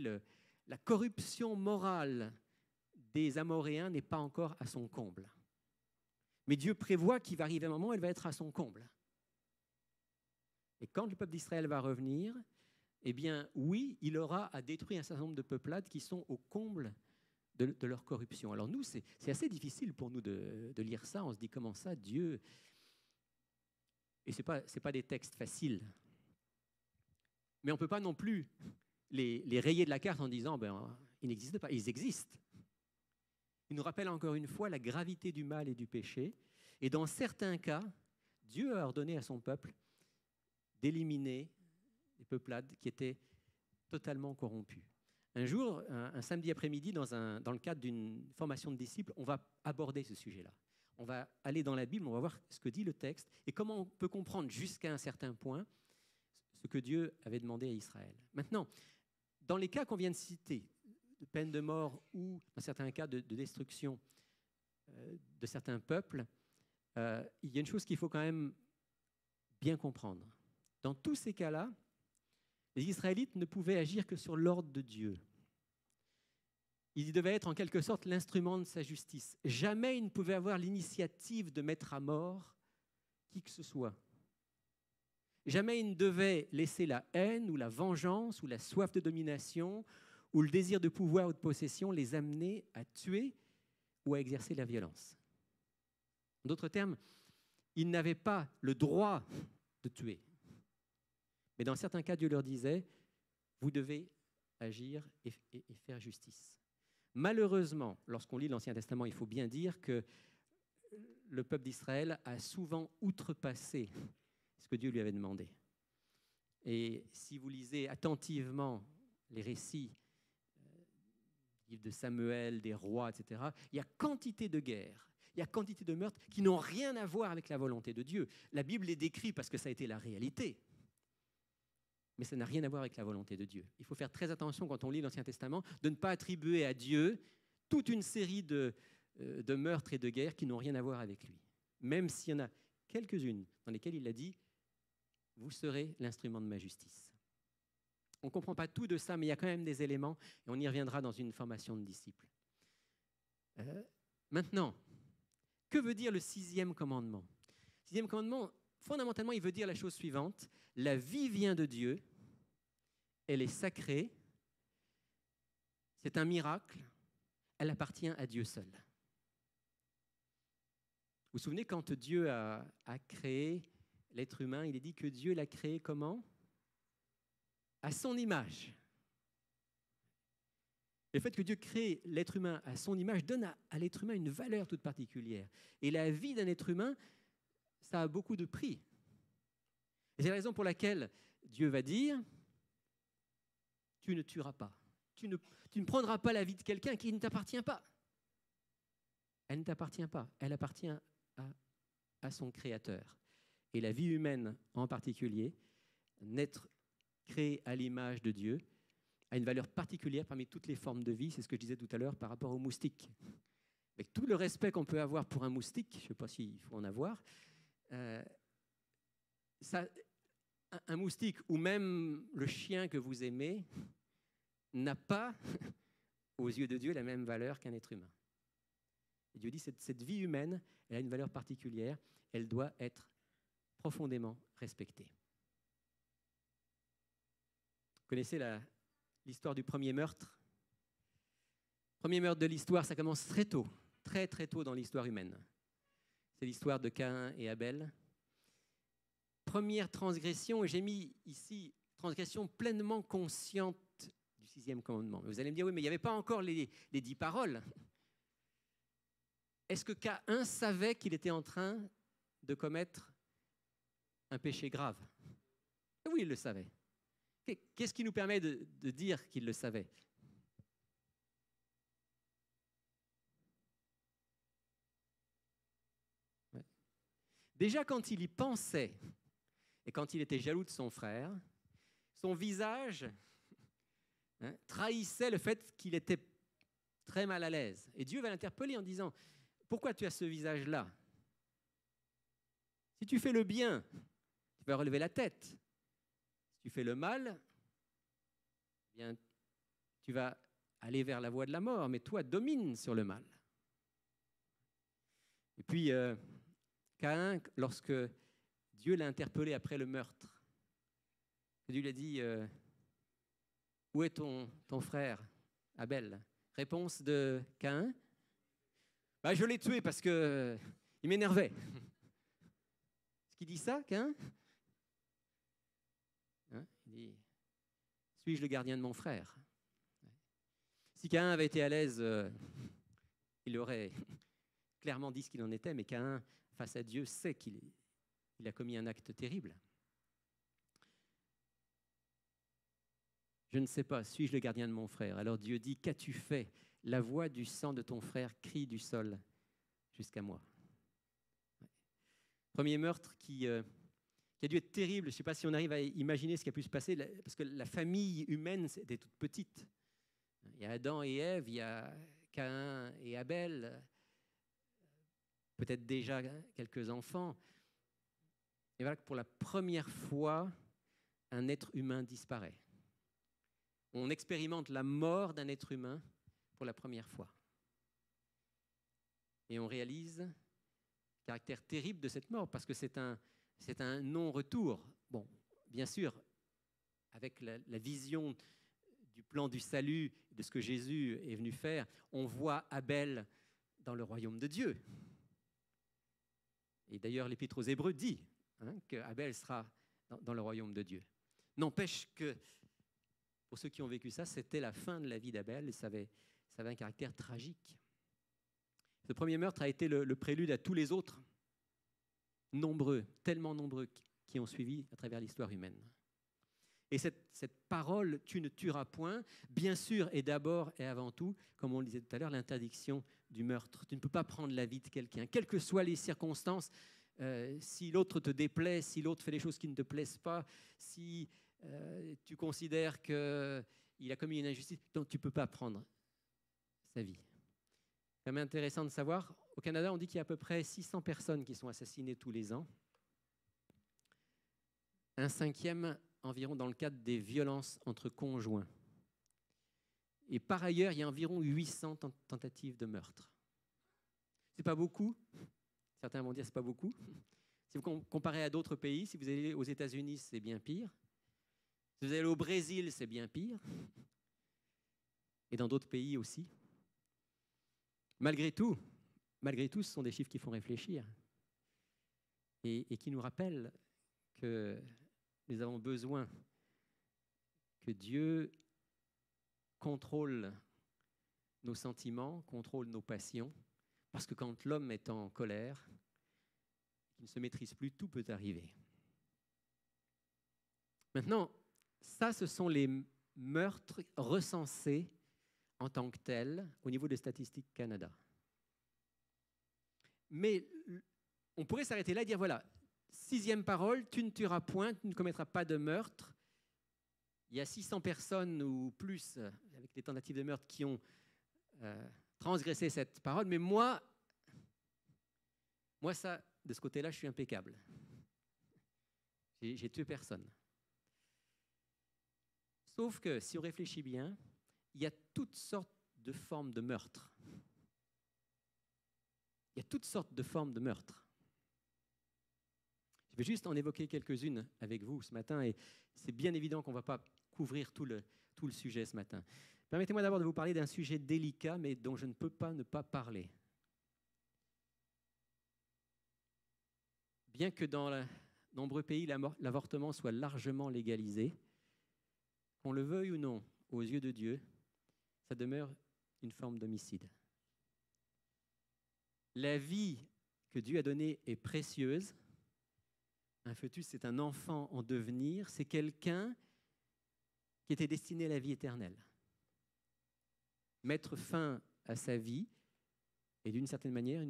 Speaker 2: la corruption morale des Amoréens n'est pas encore à son comble. Mais Dieu prévoit qu'il va arriver un moment où elle va être à son comble. Et quand le peuple d'Israël va revenir, eh bien, oui, il aura à détruire un certain nombre de peuplades qui sont au comble de leur corruption. Alors nous, c'est assez difficile pour nous de lire ça. On se dit, comment ça, Dieu... Et ce n'est pas des textes faciles. Mais on ne peut pas non plus les rayer de la carte en disant, ils n'existent pas. Ils existent. Il nous rappelle encore une fois la gravité du mal et du péché. Et dans certains cas, Dieu a ordonné à son peuple d'éliminer les peuplades qui étaient totalement corrompues. Un jour, un samedi après-midi, dans le cadre d'une formation de disciples, on va aborder ce sujet-là. On va aller dans la Bible, on va voir ce que dit le texte et comment on peut comprendre jusqu'à un certain point ce que Dieu avait demandé à Israël. Maintenant, dans les cas qu'on vient de citer, de peine de mort ou dans certains cas de destruction de certains peuples, il y a une chose qu'il faut quand même bien comprendre. Dans tous ces cas-là, les Israélites ne pouvaient agir que sur l'ordre de Dieu. Ils devaient être en quelque sorte l'instrument de sa justice. Jamais ils ne pouvaient avoir l'initiative de mettre à mort qui que ce soit. Jamais ils ne devaient laisser la haine ou la vengeance ou la soif de domination ou le désir de pouvoir ou de possession les amener à tuer ou à exercer la violence. En d'autres termes, ils n'avaient pas le droit de tuer. Mais dans certains cas, Dieu leur disait, vous devez agir et faire justice. Malheureusement, lorsqu'on lit l'Ancien Testament, il faut bien dire que le peuple d'Israël a souvent outrepassé ce que Dieu lui avait demandé. Et si vous lisez attentivement les récits du livre de Samuel, des rois, etc., il y a quantité de guerres, il y a quantité de meurtres qui n'ont rien à voir avec la volonté de Dieu. La Bible les décrit parce que ça a été la réalité, mais ça n'a rien à voir avec la volonté de Dieu. Il faut faire très attention quand on lit l'Ancien Testament de ne pas attribuer à Dieu toute une série de meurtres et de guerres qui n'ont rien à voir avec lui. Même s'il y en a quelques-unes dans lesquelles il a dit « Vous serez l'instrument de ma justice ». On ne comprend pas tout de ça, mais il y a quand même des éléments, et on y reviendra dans une formation de disciples. Maintenant, que veut dire le 6e commandement ? Le 6e commandement, fondamentalement, il veut dire la chose suivante. La vie vient de Dieu, elle est sacrée, c'est un miracle, elle appartient à Dieu seul. Vous vous souvenez, quand Dieu a créé l'être humain, il est dit que Dieu l'a créé comment ? À son image. Le fait que Dieu crée l'être humain à son image donne à l'être humain une valeur toute particulière. Et la vie d'un être humain, ça a beaucoup de prix. Et c'est la raison pour laquelle Dieu va dire « Tu ne tueras pas. Tu ne prendras pas la vie de quelqu'un qui ne t'appartient pas. » Elle ne t'appartient pas. Elle appartient à son Créateur. Et la vie humaine en particulier, naître créé à l'image de Dieu, a une valeur particulière parmi toutes les formes de vie. C'est ce que je disais tout à l'heure par rapport aux moustiques. Avec tout le respect qu'on peut avoir pour un moustique, je ne sais pas s'il faut en avoir, un moustique ou même le chien que vous aimez n'a pas, aux yeux de Dieu, la même valeur qu'un être humain. Et Dieu dit que cette vie humaine, elle a une valeur particulière, elle doit être profondément respectée. Vous connaissez l'histoire du premier meurtre ? Premier meurtre de l'histoire, ça commence très tôt, très très tôt dans l'histoire humaine. C'est l'histoire de Caïn et Abel. Première transgression, et j'ai mis ici transgression pleinement consciente du 6e commandement. Vous allez me dire, oui, mais il n'y avait pas encore les 10 paroles. Est-ce que Caïn savait qu'il était en train de commettre un péché grave ? Oui, il le savait. Qu'est-ce qui nous permet de dire qu'il le savait ? Ouais. Déjà, quand il y pensait, et quand il était jaloux de son frère, son visage trahissait le fait qu'il était très mal à l'aise. Et Dieu va l'interpeller en disant, « Pourquoi tu as ce visage-là ? Si tu fais le bien, tu vas relever la tête. Si tu fais le mal, eh bien, tu vas aller vers la voie de la mort, mais toi, domine sur le mal. » Et puis, Caïn, lorsque Dieu l'a interpellé après le meurtre, Dieu lui a dit, « Où est ton frère, Abel ?» Réponse de Caïn, « Bah, je l'ai tué parce qu'il m'énervait. » Est-ce qu'il dit ça, Caïn ? Il dit, « Suis-je le gardien de mon frère ?» Si Caïn avait été à l'aise, il aurait clairement dit ce qu'il en était, mais Caïn, face à Dieu, sait qu'il a commis un acte terrible. Je ne sais pas, suis-je le gardien de mon frère ? Alors Dieu dit, qu'as-tu fait ? La voix du sang de ton frère crie du sol jusqu'à moi. Premier meurtre qui a dû être terrible. Je ne sais pas si on arrive à imaginer ce qui a pu se passer, parce que la famille humaine était toute petite. Il y a Adam et Ève, il y a Caïn et Abel, peut-être déjà quelques enfants. Et voilà que pour la première fois, un être humain disparaît. On expérimente la mort d'un être humain pour la première fois. Et on réalise le caractère terrible de cette mort, parce que c'est un non-retour. Bon, bien sûr, avec la vision du plan du salut, de ce que Jésus est venu faire, on voit Abel dans le royaume de Dieu. Et d'ailleurs, l'Épître aux Hébreux dit qu'Abel sera dans le royaume de Dieu. N'empêche que, pour ceux qui ont vécu ça, c'était la fin de la vie d'Abel, ça ça avait un caractère tragique. Ce premier meurtre a été le prélude à tous les autres, nombreux, tellement nombreux, qui ont suivi à travers l'histoire humaine. Et cette parole « tu ne tueras point », bien sûr, est d'abord et avant tout, comme on le disait tout à l'heure, l'interdiction du meurtre. Tu ne peux pas prendre la vie de quelqu'un, quelles que soient les circonstances. Si l'autre te déplaît, si l'autre fait des choses qui ne te plaisent pas, si tu considères qu'il a commis une injustice, donc tu ne peux pas prendre sa vie. C'est quand même intéressant de savoir, au Canada, on dit qu'il y a à peu près 600 personnes qui sont assassinées tous les ans. Un cinquième environ dans le cadre des violences entre conjoints. Et par ailleurs, il y a environ 800 tentatives de meurtre. Ce n'est pas beaucoup. Certains vont dire que ce n'est pas beaucoup. Si vous comparez à d'autres pays, si vous allez aux États-Unis, c'est bien pire. Si vous allez au Brésil, c'est bien pire. Et dans d'autres pays aussi. Malgré tout, ce sont des chiffres qui font réfléchir et qui nous rappellent que nous avons besoin que Dieu contrôle nos sentiments, contrôle nos passions, parce que quand l'homme est en colère, qu'il ne se maîtrise plus, tout peut arriver. Maintenant, ça, ce sont les meurtres recensés en tant que tels au niveau des statistiques Canada. Mais on pourrait s'arrêter là et dire, voilà, 6e parole, tu ne tueras point, tu ne commettras pas de meurtre. Il y a 600 personnes ou plus avec des tentatives de meurtre qui ont transgressé cette parole, mais moi, ça, de ce côté-là, je suis impeccable. J'ai tué personne. Sauf que, si on réfléchit bien, il y a toutes sortes de formes de meurtre. Il y a toutes sortes de formes de meurtre. Je vais juste en évoquer quelques-unes avec vous ce matin, et c'est bien évident qu'on ne va pas couvrir tout le sujet ce matin. Permettez-moi d'abord de vous parler d'un sujet délicat, mais dont je ne peux pas ne pas parler. Bien que dans de nombreux pays, l'avortement soit largement légalisé, qu'on le veuille ou non, aux yeux de Dieu, ça demeure une forme d'homicide. La vie que Dieu a donnée est précieuse. Un fœtus, c'est un enfant en devenir, c'est quelqu'un qui était destiné à la vie éternelle. Mettre fin à sa vie est d'une certaine manière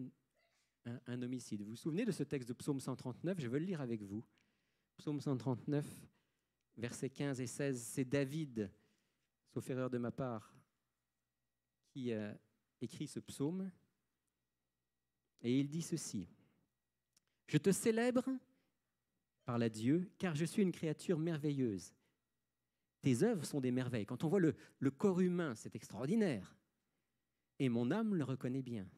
Speaker 2: un homicide. Vous vous souvenez de ce texte de Psaume 139 ? Je veux le lire avec vous. Psaume 139, versets 15 et 16, c'est David, sauf erreur de ma part, qui a écrit ce psaume. Et il dit ceci : « Je te célèbre, parle à Dieu, car je suis une créature merveilleuse. Tes œuvres sont des merveilles. » Quand on voit le corps humain, c'est extraordinaire. Et mon âme le reconnaît bien.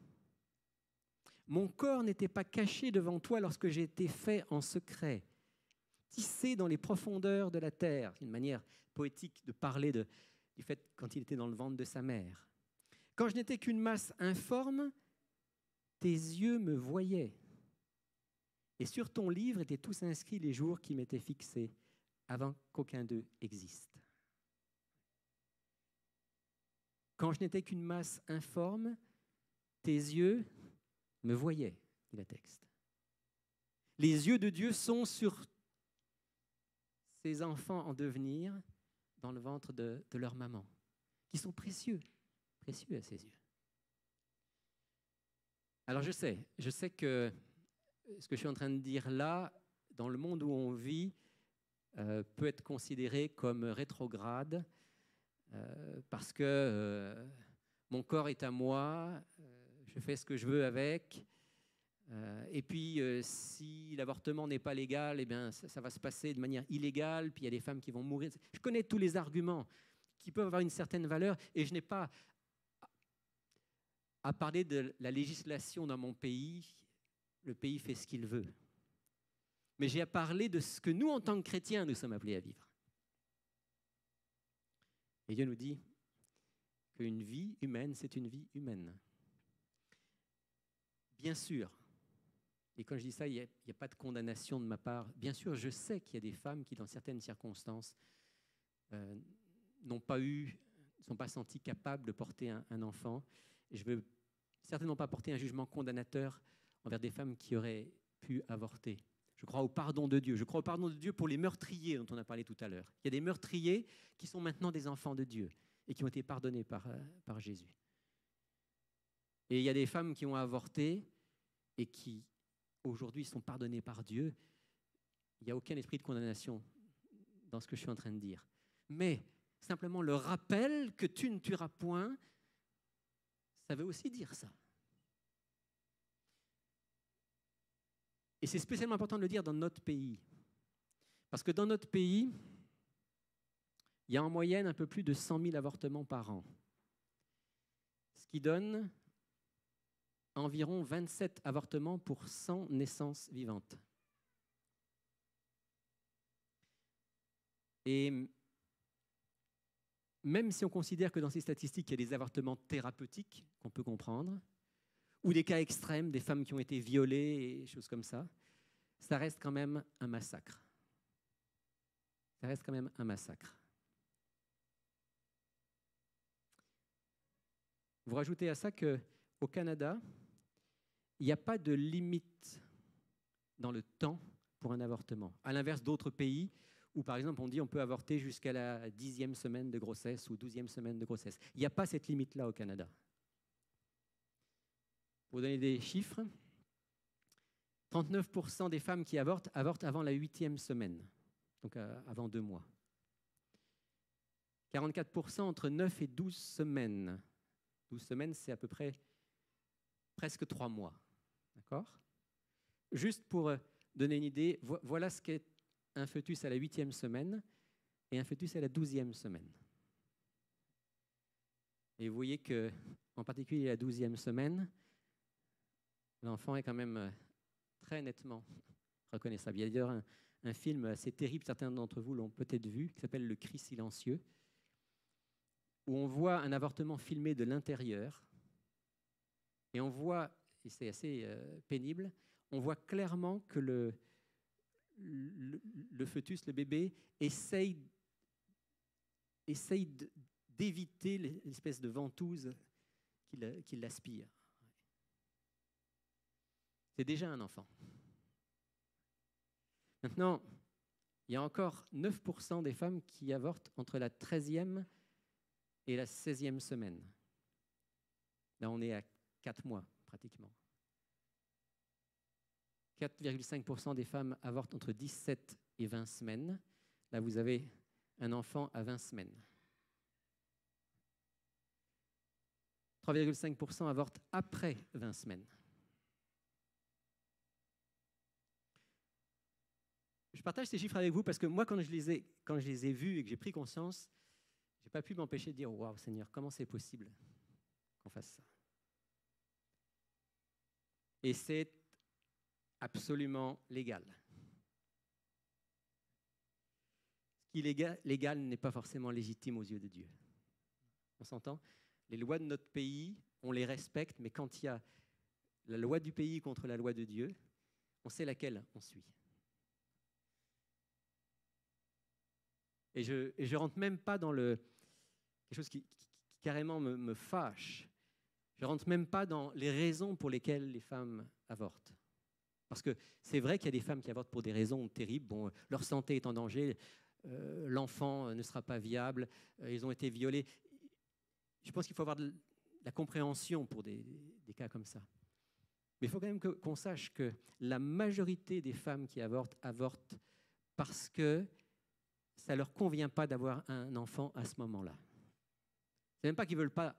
Speaker 2: Mon corps n'était pas caché devant toi lorsque j'ai été fait en secret, tissé dans les profondeurs de la terre. Une manière poétique de parler du fait quand il était dans le ventre de sa mère. Quand je n'étais qu'une masse informe, tes yeux me voyaient. Et sur ton livre étaient tous inscrits les jours qui m'étaient fixés avant qu'aucun d'eux existe. Quand je n'étais qu'une masse informe, tes yeux me voyaient, dit le texte. Les yeux de Dieu sont sur ces enfants en devenir dans le ventre de leur maman, qui sont précieux à ses yeux. Alors je sais que ce que je suis en train de dire là, dans le monde où on vit, peut être considéré comme rétrograde, parce que mon corps est à moi, je fais ce que je veux avec, et puis si l'avortement n'est pas légal, eh bien, ça va se passer de manière illégale, puis il y a des femmes qui vont mourir. Je connais tous les arguments qui peuvent avoir une certaine valeur, et je n'ai pas à parler de la législation dans mon pays. Le pays fait ce qu'il veut. Mais j'ai à parler de ce que nous, en tant que chrétiens, nous sommes appelés à vivre. Et Dieu nous dit qu'une vie humaine, c'est une vie humaine. Bien sûr, et quand je dis ça, il n'y a pas de condamnation de ma part. Bien sûr, je sais qu'il y a des femmes qui, dans certaines circonstances, n'ont pas eu sont pas sentis capables de porter un enfant. Et je ne veux certainement pas porter un jugement condamnateur envers des femmes qui auraient pu avorter. Je crois au pardon de Dieu. Je crois au pardon de Dieu pour les meurtriers dont on a parlé tout à l'heure. Il y a des meurtriers qui sont maintenant des enfants de Dieu et qui ont été pardonnés par Jésus. Et il y a des femmes qui ont avorté et qui, aujourd'hui, sont pardonnées par Dieu. Il n'y a aucun esprit de condamnation dans ce que je suis en train de dire. Mais simplement le rappel que tu ne tueras point, ça veut aussi dire ça. Et c'est spécialement important de le dire dans notre pays. Parce que dans notre pays, il y a en moyenne un peu plus de 100 000 avortements par an. Ce qui donne environ 27 avortements pour 100 naissances vivantes. Et même si on considère que dans ces statistiques, il y a des avortements thérapeutiques qu'on peut comprendre, ou des cas extrêmes, des femmes qui ont été violées et choses comme ça, ça reste quand même un massacre. Ça reste quand même un massacre. Vous rajoutez à ça qu'au Canada, il n'y a pas de limite dans le temps pour un avortement. À l'inverse d'autres pays où, par exemple, on dit on peut avorter jusqu'à la 10e semaine de grossesse ou 12e semaine de grossesse. Il n'y a pas cette limite-là au Canada. Pour vous donner des chiffres, 39% des femmes qui avortent avant la 8e semaine, donc avant 2 mois. 44% entre 9 et 12 semaines. 12 semaines, c'est à peu près presque 3 mois. D'accord ? Juste pour donner une idée, voilà ce qu'est un fœtus à la 8e semaine et un fœtus à la 12e semaine. Et vous voyez qu'en particulier à la 12e semaine, l'enfant est quand même très nettement reconnaissable. Il y a d'ailleurs un film assez terrible, certains d'entre vous l'ont peut-être vu, qui s'appelle « Le cri silencieux », où on voit un avortement filmé de l'intérieur, et on voit, et c'est assez pénible, on voit clairement que le fœtus, le bébé, essaye d'éviter l'espèce de ventouse qui l'aspire. C'est déjà un enfant. Maintenant, il y a encore 9% des femmes qui avortent entre la 13e et la 16e semaine. Là, on est à 4 mois, pratiquement. 4,5% des femmes avortent entre 17 et 20 semaines. Là, vous avez un enfant à 20 semaines. 3,5% avortent après 20 semaines. Je partage ces chiffres avec vous parce que moi, quand je les ai vus et que j'ai pris conscience, je n'ai pas pu m'empêcher de dire « Waouh, Seigneur, comment c'est possible qu'on fasse ça ?» Et c'est absolument légal. Ce qui est légal n'est pas forcément légitime aux yeux de Dieu. On s'entend ? Les lois de notre pays, on les respecte, mais quand il y a la loi du pays contre la loi de Dieu, on sait laquelle on suit. Et je ne rentre même pas dans quelque chose qui carrément me fâche. Je ne rentre même pas dans les raisons pour lesquelles les femmes avortent. Parce que c'est vrai qu'il y a des femmes qui avortent pour des raisons terribles. Bon, leur santé est en danger, l'enfant ne sera pas viable, ils ont été violés. Je pense qu'il faut avoir de la compréhension pour des cas comme ça. Mais il faut quand même qu'on sache que la majorité des femmes qui avortent parce que ça ne leur convient pas d'avoir un enfant à ce moment-là. Ce n'est même pas qu'ils ne veulent pas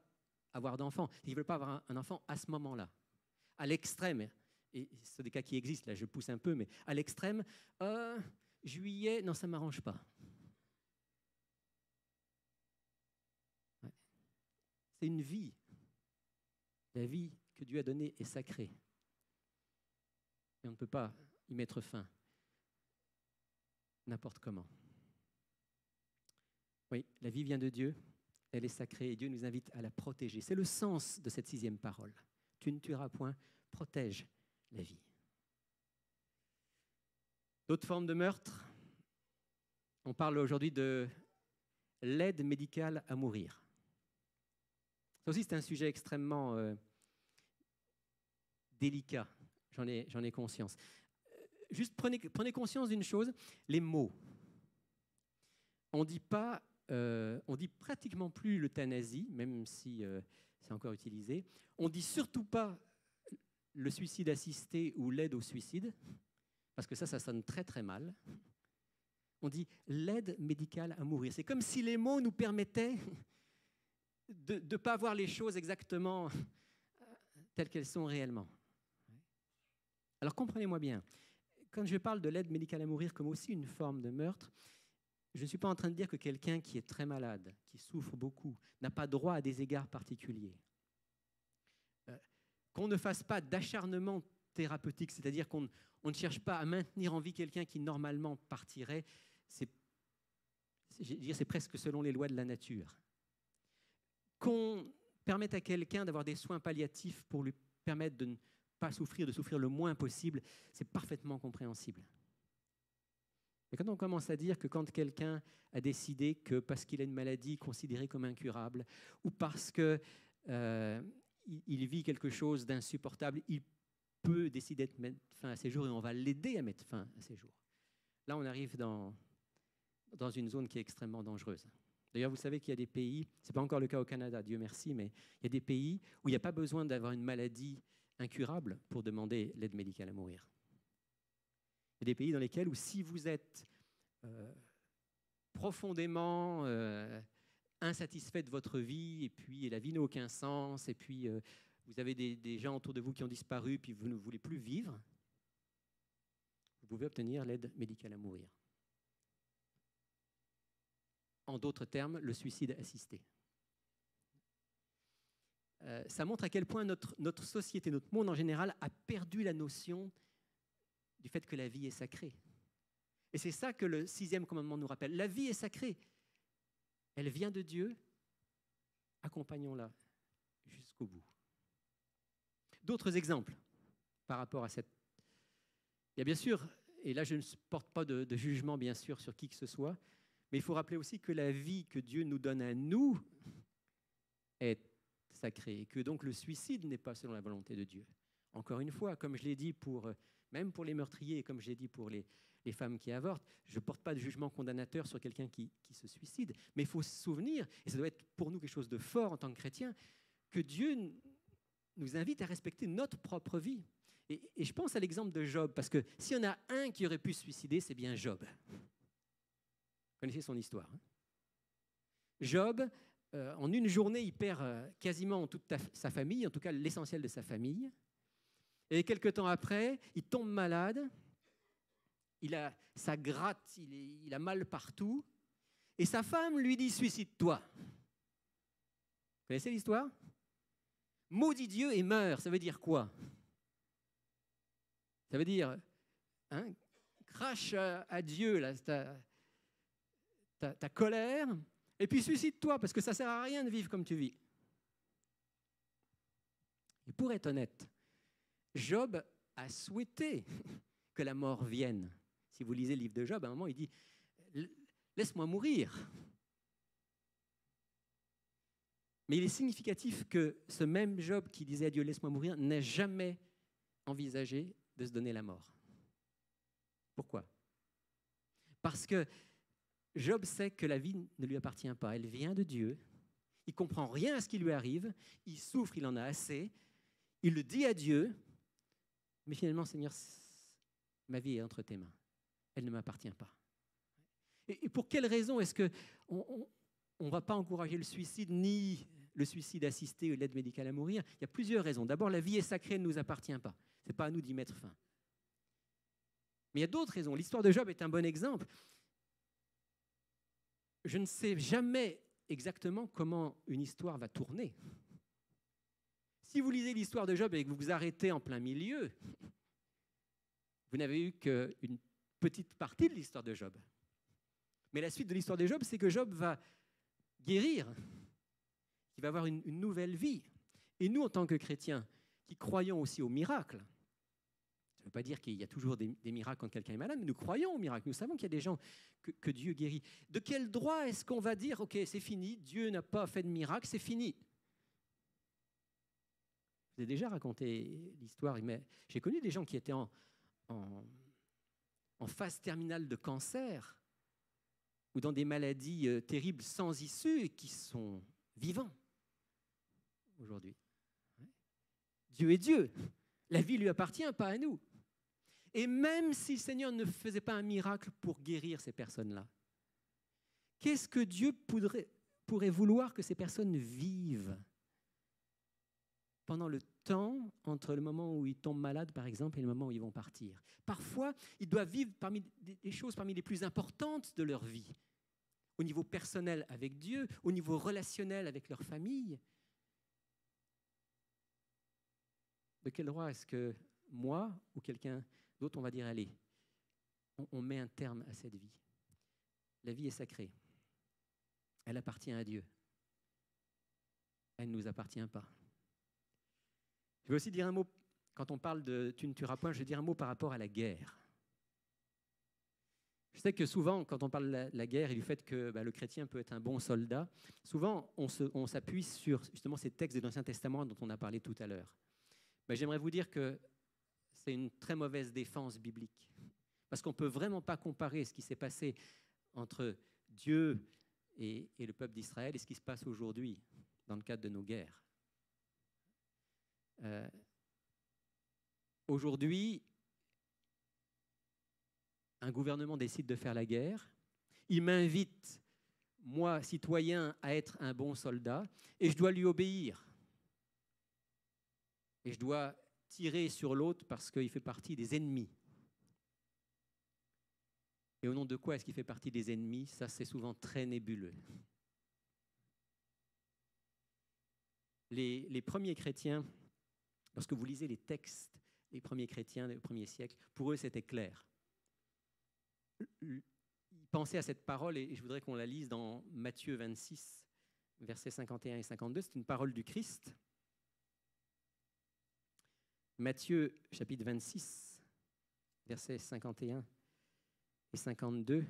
Speaker 2: avoir d'enfant, ils ne veulent pas avoir un enfant à ce moment-là. À l'extrême, et c'est des cas qui existent, là je pousse un peu, mais à l'extrême, juillet, non, ça ne m'arrange pas. Ouais. C'est une vie. La vie que Dieu a donnée est sacrée. Et on ne peut pas y mettre fin n'importe comment. Oui, la vie vient de Dieu, elle est sacrée et Dieu nous invite à la protéger. C'est le sens de cette 6e parole. Tu ne tueras point, protège la vie. D'autres formes de meurtre, on parle aujourd'hui de l'aide médicale à mourir. Ça aussi, c'est un sujet extrêmement délicat. J'en ai conscience. Juste prenez conscience d'une chose, les mots. On dit pratiquement plus l'euthanasie, même si c'est encore utilisé. On dit surtout pas le suicide assisté ou l'aide au suicide, parce que ça sonne très très mal. On dit l'aide médicale à mourir. C'est comme si les mots nous permettaient de ne pas voir les choses exactement telles qu'elles sont réellement. Alors comprenez-moi bien, quand je parle de l'aide médicale à mourir comme aussi une forme de meurtre, je ne suis pas en train de dire que quelqu'un qui est très malade, qui souffre beaucoup, n'a pas droit à des égards particuliers. Qu'on ne fasse pas d'acharnement thérapeutique, c'est-à-dire qu'on ne cherche pas à maintenir en vie quelqu'un qui normalement partirait, c'est presque selon les lois de la nature. Qu'on permette à quelqu'un d'avoir des soins palliatifs pour lui permettre de ne pas souffrir, de souffrir le moins possible, c'est parfaitement compréhensible. Mais quand on commence à dire que quand quelqu'un a décidé que parce qu'il a une maladie considérée comme incurable, ou parce qu'il vit quelque chose d'insupportable, il peut décider de mettre fin à ses jours et on va l'aider à mettre fin à ses jours. Là, on arrive dans une zone qui est extrêmement dangereuse. D'ailleurs, vous savez qu'il y a des pays, ce n'est pas encore le cas au Canada, Dieu merci, mais il y a des pays où il n'y a pas besoin d'avoir une maladie incurable pour demander l'aide médicale à mourir. Il y a des pays dans lesquels où si vous êtes profondément insatisfait de votre vie, et puis la vie n'a aucun sens, et puis vous avez des gens autour de vous qui ont disparu, puis vous ne voulez plus vivre, vous pouvez obtenir l'aide médicale à mourir. En d'autres termes, le suicide assisté. Ça montre à quel point notre société, notre monde en général, a perdu la notion du fait que la vie est sacrée. Et c'est ça que le 6e commandement nous rappelle. La vie est sacrée. Elle vient de Dieu. Accompagnons-la jusqu'au bout. D'autres exemples par rapport à cette... Il y a bien sûr, et là je ne porte pas de jugement bien sûr sur qui que ce soit, mais il faut rappeler aussi que la vie que Dieu nous donne à nous est sacrée, et que donc le suicide n'est pas selon la volonté de Dieu. Encore une fois, comme je l'ai dit même pour les meurtriers, et comme je l'ai dit pour les femmes qui avortent, je ne porte pas de jugement condamnateur sur quelqu'un qui se suicide, mais il faut se souvenir, et ça doit être pour nous quelque chose de fort en tant que chrétiens, que Dieu nous invite à respecter notre propre vie. Et je pense à l'exemple de Job, parce que s'il y en a un qui aurait pu se suicider, c'est bien Job. Vous connaissez son histoire. Hein? Job, en une journée, il perd quasiment toute sa famille, en tout cas l'essentiel de sa famille. Et quelque temps après, il tombe malade, ça gratte, il a mal partout, et sa femme lui dit « suicide-toi ». Vous connaissez l'histoire ? Maudit Dieu et meurt, ça veut dire quoi ? Ça veut dire, crache à Dieu là, ta colère, et puis suicide-toi, parce que ça ne sert à rien de vivre comme tu vis. Et pour être honnête, Job a souhaité que la mort vienne. Si vous lisez le livre de Job, à un moment, il dit « laisse-moi mourir ». Mais il est significatif que ce même Job qui disait à Dieu « laisse-moi mourir » n'a jamais envisagé de se donner la mort. Pourquoi ? Parce que Job sait que la vie ne lui appartient pas, elle vient de Dieu, il ne comprend rien à ce qui lui arrive, il souffre, il en a assez, il le dit à Dieu, mais finalement, Seigneur, ma vie est entre tes mains, elle ne m'appartient pas. Et pour quelle raison est-ce qu'on ne va pas encourager le suicide, ni le suicide assisté ou l'aide médicale à mourir ? Il y a plusieurs raisons. D'abord, la vie est sacrée, elle ne nous appartient pas. Ce n'est pas à nous d'y mettre fin. Mais il y a d'autres raisons. L'histoire de Job est un bon exemple. Je ne sais jamais exactement comment une histoire va tourner. Si vous lisez l'histoire de Job et que vous vous arrêtez en plein milieu, vous n'avez eu qu'une petite partie de l'histoire de Job. Mais la suite de l'histoire de Job, c'est que Job va guérir, qu'il va avoir une nouvelle vie. Et nous, en tant que chrétiens, qui croyons aussi aux miracles, ça ne veut pas dire qu'il y a toujours des miracles quand quelqu'un est malade, mais nous croyons aux miracles. Nous savons qu'il y a des gens que Dieu guérit. De quel droit est-ce qu'on va dire « Ok, c'est fini, Dieu n'a pas fait de miracle, c'est fini ». vous ai déjà raconté l'histoire, mais j'ai connu des gens qui étaient en phase terminale de cancer ou dans des maladies terribles sans issue et qui sont vivants aujourd'hui. Dieu est Dieu. La vie lui appartient, pas à nous. Et même si le Seigneur ne faisait pas un miracle pour guérir ces personnes-là, qu'est-ce que Dieu pourrait vouloir que ces personnes vivent pendant le temps entre le moment où ils tombent malades, par exemple, et le moment où ils vont partir? Parfois, ils doivent vivre parmi des choses parmi les plus importantes de leur vie, au niveau personnel avec Dieu, au niveau relationnel avec leur famille. De quel droit est-ce que moi ou quelqu'un d'autre, on va dire, allez, on met un terme à cette vie? La vie est sacrée. Elle appartient à Dieu. Elle ne nous appartient pas. Je vais aussi dire un mot, quand on parle de « tu ne tueras point », je vais dire un mot par rapport à la guerre. Je sais que souvent, quand on parle de la guerre et du fait que le chrétien peut être un bon soldat, souvent on s'appuie sur justement ces textes de l'Ancien Testament dont on a parlé tout à l'heure. Mais j'aimerais vous dire que c'est une très mauvaise défense biblique. Parce qu'on ne peut vraiment pas comparer ce qui s'est passé entre Dieu et le peuple d'Israël et ce qui se passe aujourd'hui dans le cadre de nos guerres. Aujourd'hui, un gouvernement décide de faire la guerre. Il m'invite, moi, citoyen, à être un bon soldat et je dois lui obéir. Et je dois tirer sur l'autre parce qu'il fait partie des ennemis. Et au nom de quoi est-ce qu'il fait partie des ennemis? Ça, c'est souvent très nébuleux. Les premiers chrétiens, lorsque vous lisez les textes des premiers chrétiens du premier siècle, pour eux, c'était clair. Ils pensaient à cette parole, et je voudrais qu'on la lise dans Matthieu 26, versets 51 et 52. C'est une parole du Christ. Matthieu, chapitre 26, versets 51 et 52.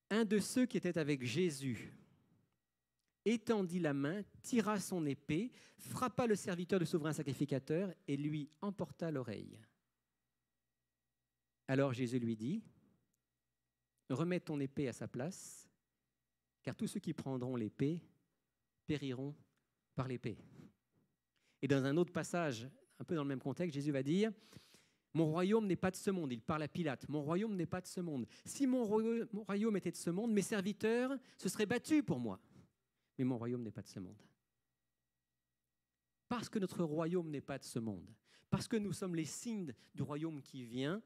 Speaker 2: Un de ceux qui étaient avec Jésus étendit la main, tira son épée, frappa le serviteur du souverain sacrificateur et lui emporta l'oreille. Alors Jésus lui dit, « Remets ton épée à sa place, car tous ceux qui prendront l'épée périront par l'épée. » Et dans un autre passage, un peu dans le même contexte, Jésus va dire, « Mon royaume n'est pas de ce monde. » Il parle à Pilate. « Mon royaume n'est pas de ce monde. Si mon royaume était de ce monde, mes serviteurs se seraient battus pour moi. Mais mon royaume n'est pas de ce monde. » Parce que notre royaume n'est pas de ce monde, parce que nous sommes les signes du royaume qui vient,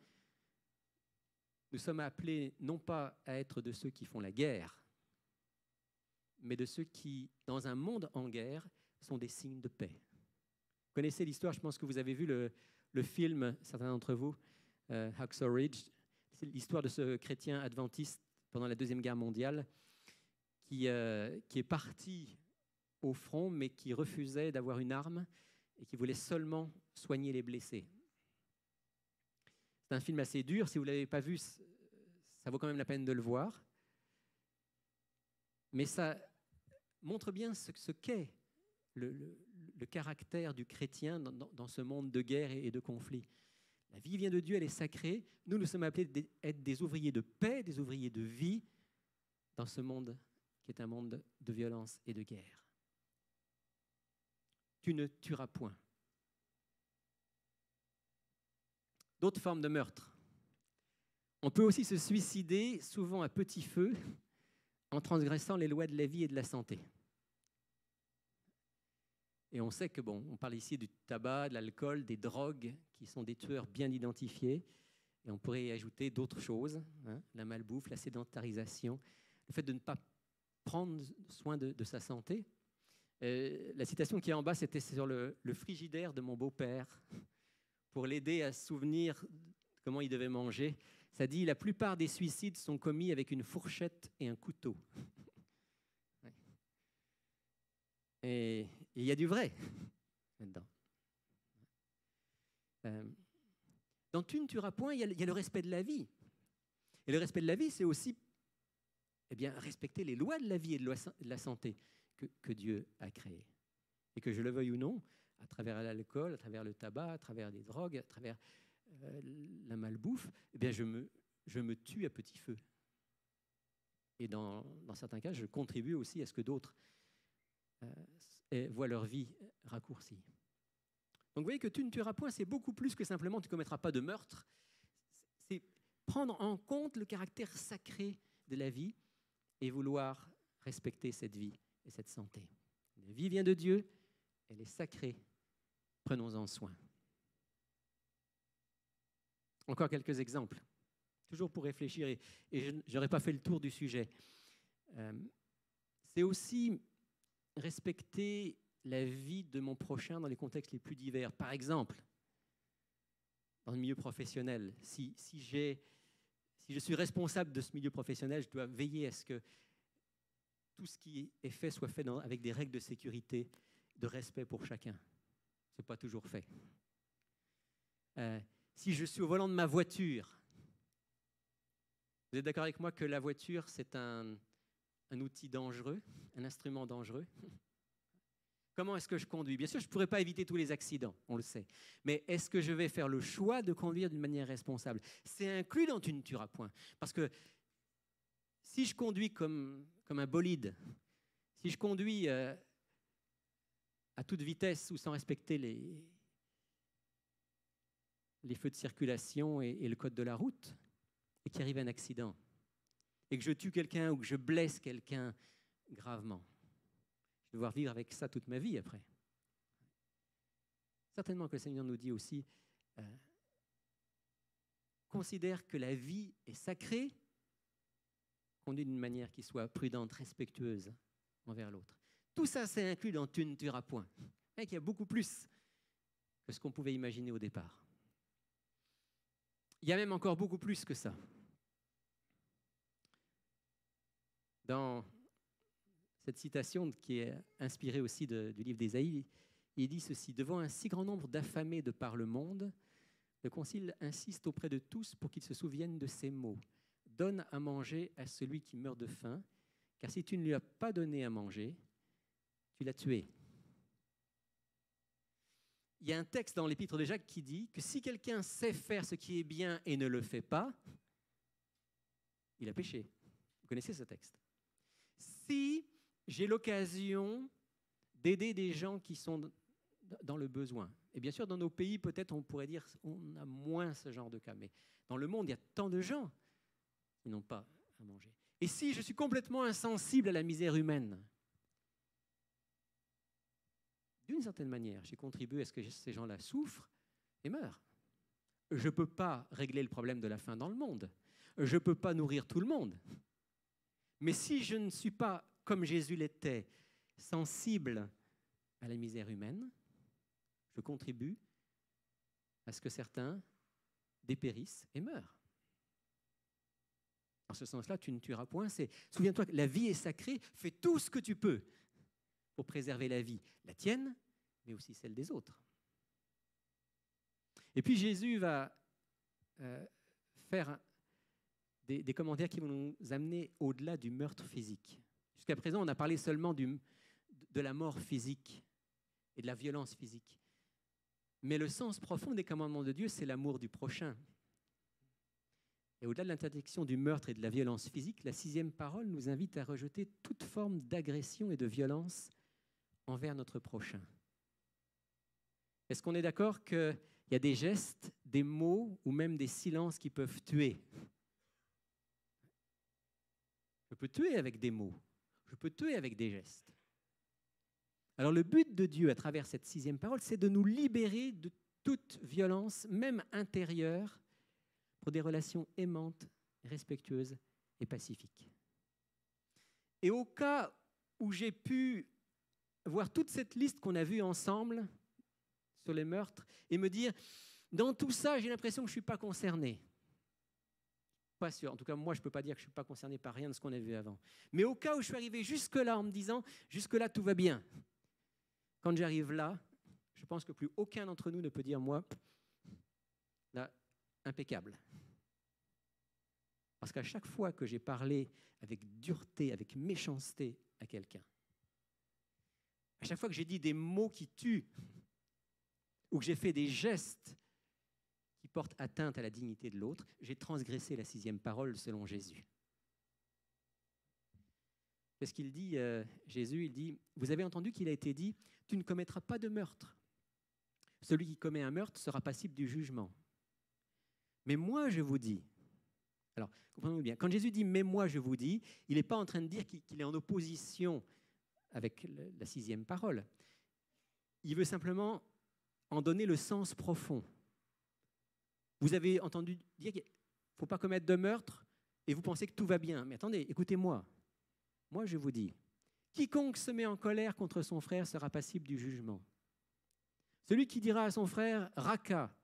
Speaker 2: nous sommes appelés non pas à être de ceux qui font la guerre, mais de ceux qui, dans un monde en guerre, sont des signes de paix. Vous connaissez l'histoire, je pense que vous avez vu le film, certains d'entre vous, Hacksaw Ridge. C'est l'histoire de ce chrétien adventiste pendant la Deuxième Guerre mondiale qui est parti au front, mais qui refusait d'avoir une arme et qui voulait seulement soigner les blessés. C'est un film assez dur. Si vous ne l'avez pas vu, ça vaut quand même la peine de le voir. Mais ça montre bien ce qu'est le caractère du chrétien dans ce monde de guerre et de conflit. La vie vient de Dieu, elle est sacrée. Nous sommes appelés à être des ouvriers de paix, des ouvriers de vie dans ce monde qui est un monde de violence et de guerre. Tu ne tueras point. D'autres formes de meurtre. On peut aussi se suicider, souvent à petit feu, en transgressant les lois de la vie et de la santé. Et on sait que, on parle ici du tabac, de l'alcool, des drogues, qui sont des tueurs bien identifiés. Et on pourrait y ajouter d'autres choses, la malbouffe, la sédentarisation, le fait de ne pas prendre soin de sa santé. La citation qui est en bas, c'était sur le frigidaire de mon beau-père, pour l'aider à se souvenir comment il devait manger. Ça dit « La plupart des suicides sont commis avec une fourchette et un couteau. » Et il y a du vrai là-dedans. Dans « Tu ne tueras point », il y a le respect de la vie. Et le respect de la vie, c'est aussi respecter les lois de la vie et de la santé que Dieu a créées. et que je le veuille ou non, à travers l'alcool, à travers le tabac, à travers les drogues, à travers la malbouffe, eh bien je me tue à petit feu. Et dans certains cas, je contribue aussi à ce que d'autres voient leur vie raccourcie. Donc vous voyez que tu ne tueras point, c'est beaucoup plus que simplement tu ne commettras pas de meurtre. C'est prendre en compte le caractère sacré de la vie et vouloir respecter cette vie et cette santé. La vie vient de Dieu, elle est sacrée, prenons-en soin. Encore quelques exemples, toujours pour réfléchir, et je n'aurais pas fait le tour du sujet. C'est aussi respecter la vie de mon prochain dans les contextes les plus divers. Par exemple, dans le milieu professionnel, si je suis responsable de ce milieu professionnel, je dois veiller à ce que tout ce qui est fait soit fait avec des règles de sécurité, de respect pour chacun. Ce n'est pas toujours fait. Si je suis au volant de ma voiture, vous êtes d'accord avec moi que la voiture, c'est un outil dangereux, un instrument dangereux? Comment est-ce que je conduis? Bien sûr, je ne pourrais pas éviter tous les accidents, on le sait. Mais est-ce que je vais faire le choix de conduire d'une manière responsable? C'est inclus dans Tu ne tueras point. Parce que si je conduis comme un bolide, si je conduis à toute vitesse ou sans respecter les feux de circulation et le code de la route, et qu'il arrive un accident, et que je tue quelqu'un ou que je blesse quelqu'un gravement, je vais devoir vivre avec ça toute ma vie après. Certainement que le Seigneur nous dit aussi, considère que la vie est sacrée, conduit d'une manière qui soit prudente, respectueuse envers l'autre. Tout ça, c'est inclus dans Tu ne tueras point. Et qu'il y a beaucoup plus que ce qu'on pouvait imaginer au départ. Il y a même encore beaucoup plus que ça. Dans cette citation qui est inspirée aussi du livre d'Ésaïe, il dit ceci: « Devant un si grand nombre d'affamés de par le monde, le Concile insiste auprès de tous pour qu'ils se souviennent de ces mots. Donne à manger à celui qui meurt de faim, car si tu ne lui as pas donné à manger, tu l'as tué. » Il y a un texte dans l'Épître de Jacques qui dit que si quelqu'un sait faire ce qui est bien et ne le fait pas, il a péché. Vous connaissez ce texte? Si j'ai l'occasion d'aider des gens qui sont dans le besoin, et bien sûr dans nos pays peut-être on pourrait dire on a moins ce genre de cas, mais dans le monde il y a tant de gens qui n'ont pas à manger. Et si je suis complètement insensible à la misère humaine, d'une certaine manière, j'ai contribué à ce que ces gens-là souffrent et meurent. Je ne peux pas régler le problème de la faim dans le monde. Je ne peux pas nourrir tout le monde. Mais si je ne suis pas, comme Jésus l'était, sensible à la misère humaine, je contribue à ce que certains dépérissent et meurent. En ce sens-là, tu ne tueras point. Souviens-toi que la vie est sacrée, fais tout ce que tu peux pour préserver la vie, la tienne, mais aussi celle des autres. Et puis Jésus va faire des commentaires qui vont nous amener au-delà du meurtre physique. Jusqu'à présent, on a parlé seulement de la mort physique et de la violence physique. Mais le sens profond des commandements de Dieu, c'est l'amour du prochain. Et au-delà de l'interdiction du meurtre et de la violence physique, la 6e parole nous invite à rejeter toute forme d'agression et de violence envers notre prochain. Est-ce qu'on est d'accord qu'il y a des gestes, des mots ou même des silences qui peuvent tuer? Je peux tuer avec des mots, je peux tuer avec des gestes. Alors le but de Dieu à travers cette 6e parole, c'est de nous libérer de toute violence, même intérieure, pour des relations aimantes, respectueuses et pacifiques. Et au cas où j'ai pu voir toute cette liste qu'on a vue ensemble sur les meurtres et me dire, dans tout ça, j'ai l'impression que je ne suis pas concerné. Pas sûr. En tout cas, moi, je ne peux pas dire que je ne suis pas concerné par rien de ce qu'on a vu avant. Mais au cas où je suis arrivé jusque-là en me disant, jusque-là, tout va bien. Quand j'arrive là, je pense que plus aucun d'entre nous ne peut dire, moi, là, impeccable. Parce qu'à chaque fois que j'ai parlé avec dureté, avec méchanceté à quelqu'un, à chaque fois que j'ai dit des mots qui tuent, ou que j'ai fait des gestes qui portent atteinte à la dignité de l'autre, j'ai transgressé la 6e parole selon Jésus. Qu'est-ce qu'il dit, Jésus? Il dit, vous avez entendu qu'il a été dit, tu ne commettras pas de meurtre. Celui qui commet un meurtre sera passible du jugement. Mais moi, je vous dis, alors, comprenez-vous bien, quand Jésus dit « mais moi, je vous dis », il n'est pas en train de dire qu'il est en opposition avec la 6e parole. Il veut simplement en donner le sens profond. Vous avez entendu dire qu'il ne faut pas commettre de meurtre et vous pensez que tout va bien. Mais attendez, écoutez-moi. Moi, je vous dis, quiconque se met en colère contre son frère sera passible du jugement. Celui qui dira à son frère « Raka »,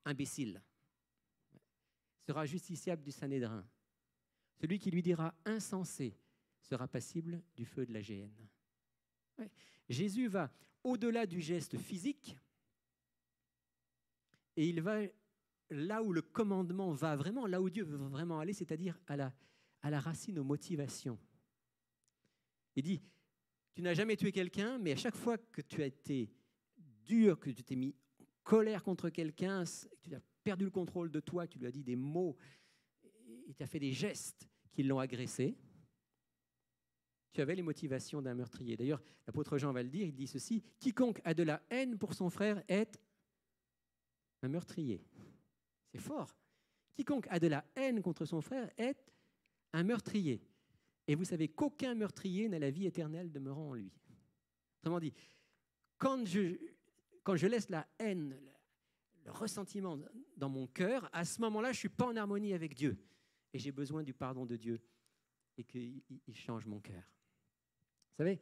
Speaker 2: imbécile, sera justiciable du Sanhédrin. Celui qui lui dira « insensé » sera passible du feu de la géhenne. Ouais. Jésus va au-delà du geste physique et il va là où le commandement va vraiment, là où Dieu veut vraiment aller, c'est-à-dire à la racine, aux motivations. Il dit, tu n'as jamais tué quelqu'un, mais à chaque fois que tu as été dur, que tu t'es mis en colère contre quelqu'un, que tu as perdu le contrôle de toi, que tu lui as dit des mots, et tu as fait des gestes qui l'ont agressé, tu avais les motivations d'un meurtrier. D'ailleurs, l'apôtre Jean va le dire, il dit ceci, « Quiconque a de la haine pour son frère est un meurtrier. » C'est fort. « Quiconque a de la haine contre son frère est un meurtrier. Et vous savez qu'aucun meurtrier n'a la vie éternelle demeurant en lui. » Autrement dit, quand je laisse la haine, le ressentiment dans mon cœur, à ce moment-là, je ne suis pas en harmonie avec Dieu. Et j'ai besoin du pardon de Dieu et qu'il change mon cœur. Vous savez,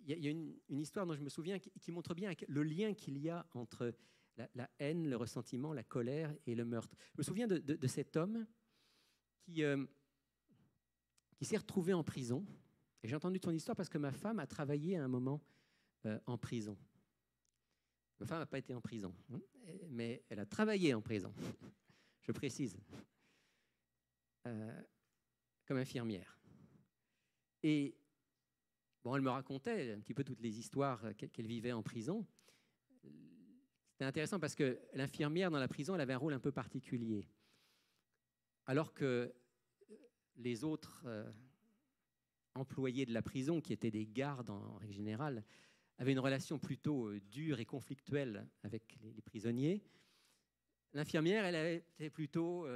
Speaker 2: il y a une histoire dont je me souviens qui montre bien le lien qu'il y a entre la haine, le ressentiment, la colère et le meurtre. Je me souviens de cet homme qui s'est retrouvé en prison. Et j'ai entendu son histoire parce que ma femme a travaillé à un moment en prison. Ma femme n'a pas été en prison, hein, mais elle a travaillé en prison, je précise, comme infirmière. Et bon, elle me racontait un petit peu toutes les histoires qu'elle vivait en prison. C'était intéressant parce que l'infirmière dans la prison, elle avait un rôle un peu particulier. Alors que les autres employés de la prison, qui étaient des gardes en règle générale, avaient une relation plutôt dure et conflictuelle avec les prisonniers. L'infirmière, elle avait plutôt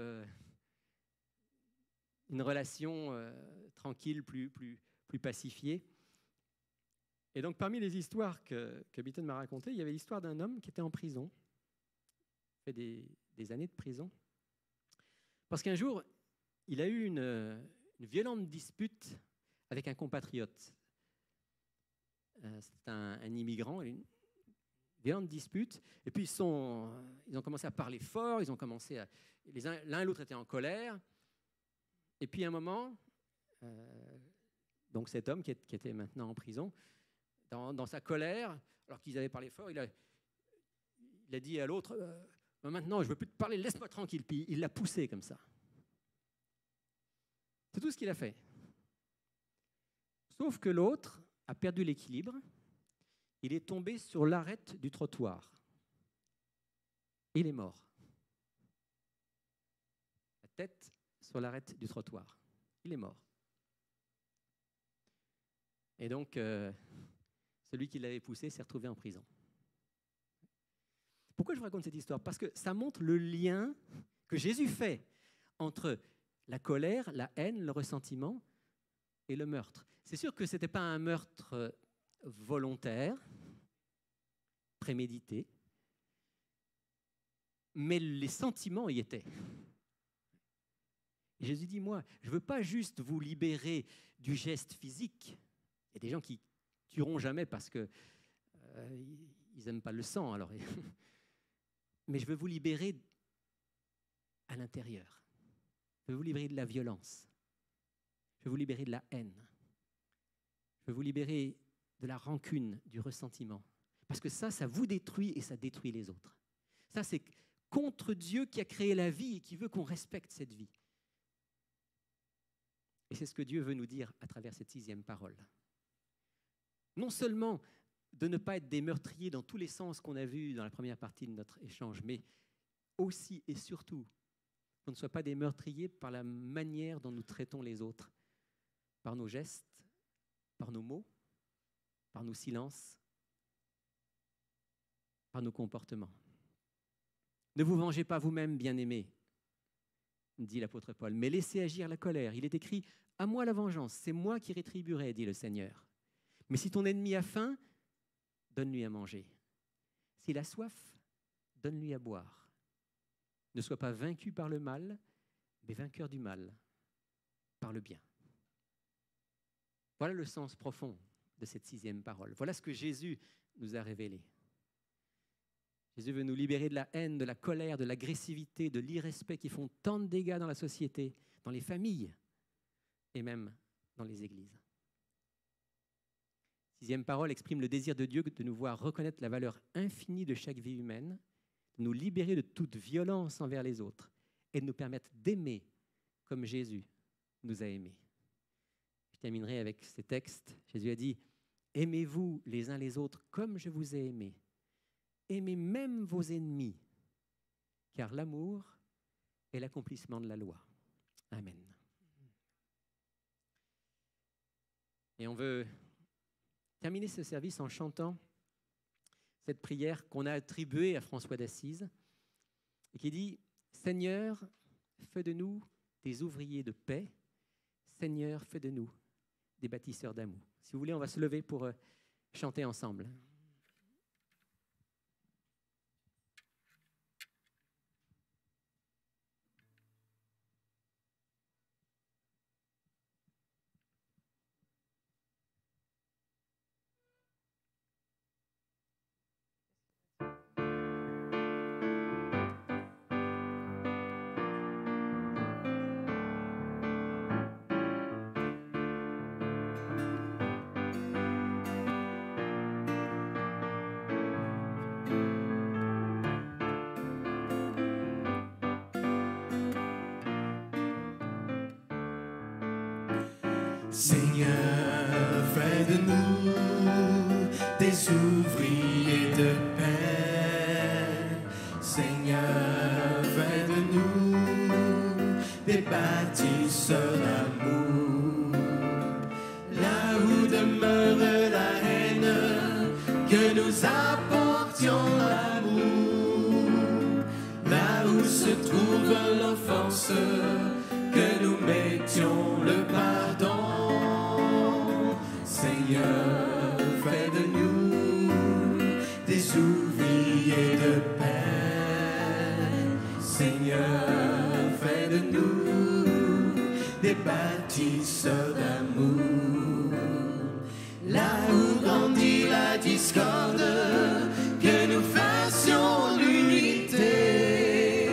Speaker 2: une relation tranquille, plus pacifiée. Et donc, parmi les histoires que Bitton m'a racontées, il y avait l'histoire d'un homme qui était en prison, fait des années de prison, parce qu'un jour, il a eu une violente dispute avec un compatriote. C'est un immigrant, une violente dispute. Et puis, ils ont commencé à parler fort, ils ont commencé à... L'un et l'autre étaient en colère. Et puis, à un moment, donc cet homme qui était maintenant en prison, dans sa colère, alors qu'ils avaient parlé fort, il a dit à l'autre, maintenant, je ne veux plus te parler, laisse-moi tranquille. Puis, il l'a poussé comme ça. C'est tout ce qu'il a fait. Sauf que l'autre a perdu l'équilibre, il est tombé sur l'arête du trottoir. Il est mort. La tête sur l'arête du trottoir. Il est mort. Et donc, celui qui l'avait poussé s'est retrouvé en prison. Pourquoi je vous raconte cette histoire? Parce que ça montre le lien que Jésus fait entre la colère, la haine, le ressentiment et le meurtre. C'est sûr que ce n'était pas un meurtre volontaire, prémédité, mais les sentiments y étaient. Et Jésus dit, moi, je ne veux pas juste vous libérer du geste physique. Il y a des gens qui tueront jamais parce qu'ils n'aiment pas le sang. Alors, mais je veux vous libérer à l'intérieur. Je veux vous libérer de la violence. Je veux vous libérer de la haine. Je veux vous libérer de la rancune, du ressentiment. Parce que ça vous détruit et ça détruit les autres. Ça, c'est contre Dieu qui a créé la vie et qui veut qu'on respecte cette vie. Et c'est ce que Dieu veut nous dire à travers cette 6e parole. Non seulement de ne pas être des meurtriers dans tous les sens qu'on a vus dans la première partie de notre échange, mais aussi et surtout qu'on ne soit pas des meurtriers par la manière dont nous traitons les autres, par nos gestes, par nos mots, par nos silences, par nos comportements. Ne vous vengez pas vous-même, bien-aimés, dit l'apôtre Paul, mais laissez agir la colère. Il est écrit « À moi la vengeance, c'est moi qui rétribuerai, dit le Seigneur. Mais si ton ennemi a faim, donne-lui à manger. S'il a soif, donne-lui à boire. Ne sois pas vaincu par le mal, mais vainqueur du mal par le bien. » Voilà le sens profond de cette 6e parole. Voilà ce que Jésus nous a révélé. Jésus veut nous libérer de la haine, de la colère, de l'agressivité, de l'irrespect qui font tant de dégâts dans la société, dans les familles et même dans les églises. 6e parole exprime le désir de Dieu de nous voir reconnaître la valeur infinie de chaque vie humaine, de nous libérer de toute violence envers les autres et de nous permettre d'aimer comme Jésus nous a aimés. Je terminerai avec ces textes. Jésus a dit « Aimez-vous les uns les autres comme je vous ai aimés. Aimez même vos ennemis, car l'amour est l'accomplissement de la loi. » Amen. Et on veut terminer ce service en chantant cette prière qu'on a attribuée à François d'Assise et qui dit « Seigneur, fais de nous des ouvriers de paix. Seigneur, fais de nous des bâtisseurs d'amour. » Si vous voulez, on va se lever pour chanter ensemble.
Speaker 3: Seigneur, fais de nous des ouvriers de paix. Seigneur, fais de nous des bâtisseurs d'amour. Là où demeure la haine, que nous apportions l'amour. Là où se trouve l'offense, que nous mettions le pardon. Seigneur, fais de nous des ouvriers de paix. Seigneur, fais de nous des bâtisseurs d'amour. Là où grandit la discorde, que nous fassions l'unité.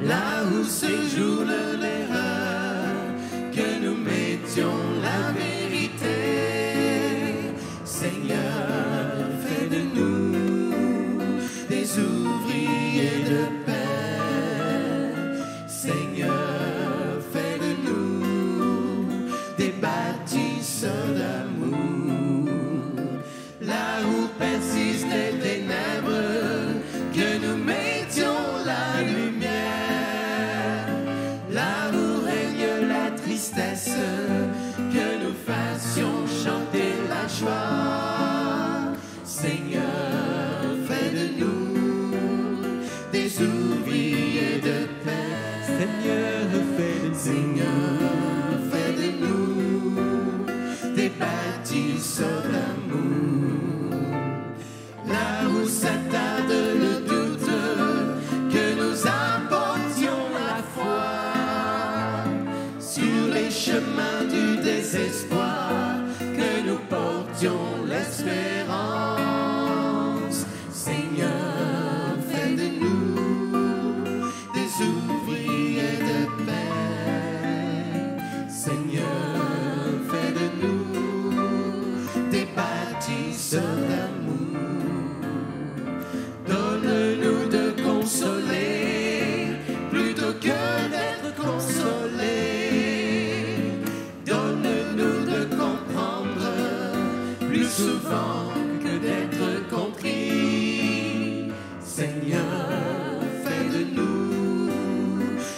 Speaker 3: Là où se joue l'erreur, que nous mettions la vérité. Seigneur, fais de nous des ouvriers de paix. Seigneur, fais de nous des bâtisseurs d'amour. Là où persistent les ténèbres, que nous mettions la lumière. Là où règne la tristesse, que nous fassions chanter la joie. Seigneur, fais de nous des ouvriers de paix. Seigneur, fais de nous des bâtisseurs d'amour. Là où s'attarde le doute, que nous apportions la foi. Sur les chemins du désespoir, que nous portions l'espérance. Seigneur, fais de nous des ouvriers de paix.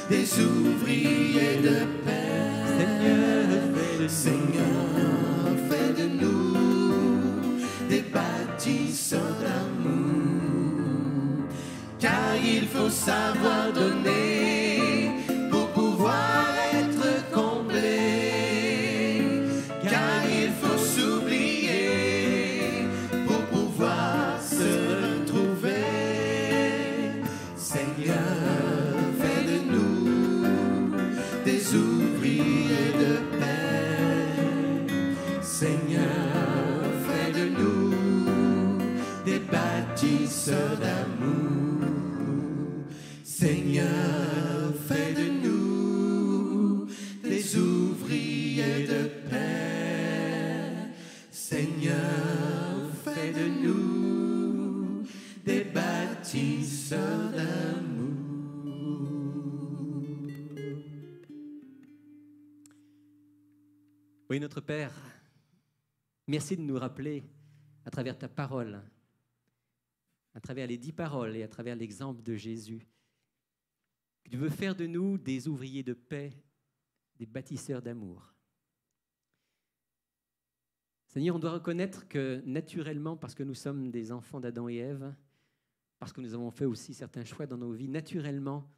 Speaker 3: des ouvriers de paix. Seigneur, fais de nous des bâtisseurs d'amour, car il faut savoir donner pour pouvoir être comblé, car il faut s'oublier pour pouvoir se retrouver. Seigneur, fais de nous des ouvriers de paix. Seigneur, fais de nous des bâtisseurs d'amour. Seigneur, fais de nous des ouvriers de paix. Seigneur, fais de nous des bâtisseurs d'amour.
Speaker 2: Oui, notre Père, merci de nous rappeler à travers ta parole, à travers les 10 paroles et à travers l'exemple de Jésus, que tu veux faire de nous des ouvriers de paix, des bâtisseurs d'amour. Seigneur, on doit reconnaître que naturellement, parce que nous sommes des enfants d'Adam et Ève, parce que nous avons fait aussi certains choix dans nos vies, naturellement,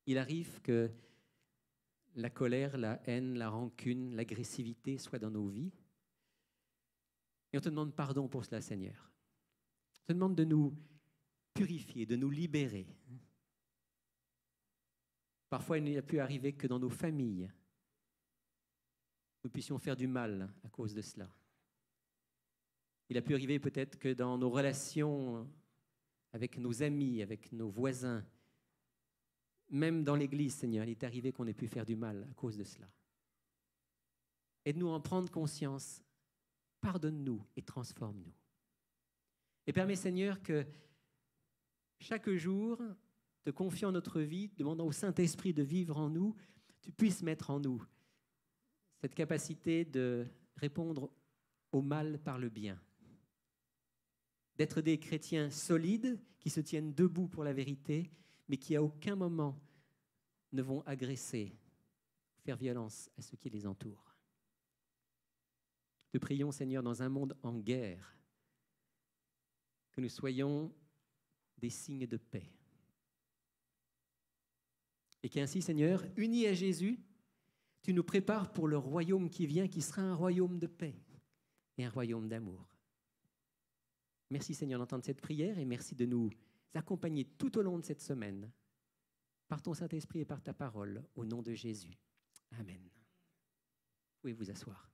Speaker 2: il arrive que la colère, la haine, la rancune, l'agressivité soient dans nos vies. Et on te demande pardon pour cela, Seigneur. On te demande de nous purifier, de nous libérer. Parfois, il a pu arriver que dans nos familles, nous puissions faire du mal à cause de cela. Il a pu arriver peut-être que dans nos relations avec nos amis, avec nos voisins, même dans l'Église, Seigneur, il est arrivé qu'on ait pu faire du mal à cause de cela. Aide-nous à en prendre conscience. Pardonne-nous et transforme-nous. Et permets, Seigneur, que chaque jour, te confiant notre vie, demandant au Saint-Esprit de vivre en nous, tu puisses mettre en nous cette capacité de répondre au mal par le bien. D'être des chrétiens solides qui se tiennent debout pour la vérité, mais qui à aucun moment ne vont agresser, faire violence à ceux qui les entourent. Te prions, Seigneur, dans un monde en guerre, que nous soyons des signes de paix. Et qu'ainsi, Seigneur, unis à Jésus, tu nous prépares pour le royaume qui vient, qui sera un royaume de paix et un royaume d'amour. Merci, Seigneur, d'entendre cette prière et merci de nous accompagner tout au long de cette semaine par ton Saint-Esprit et par ta parole, au nom de Jésus. Amen. Vous pouvez vous asseoir.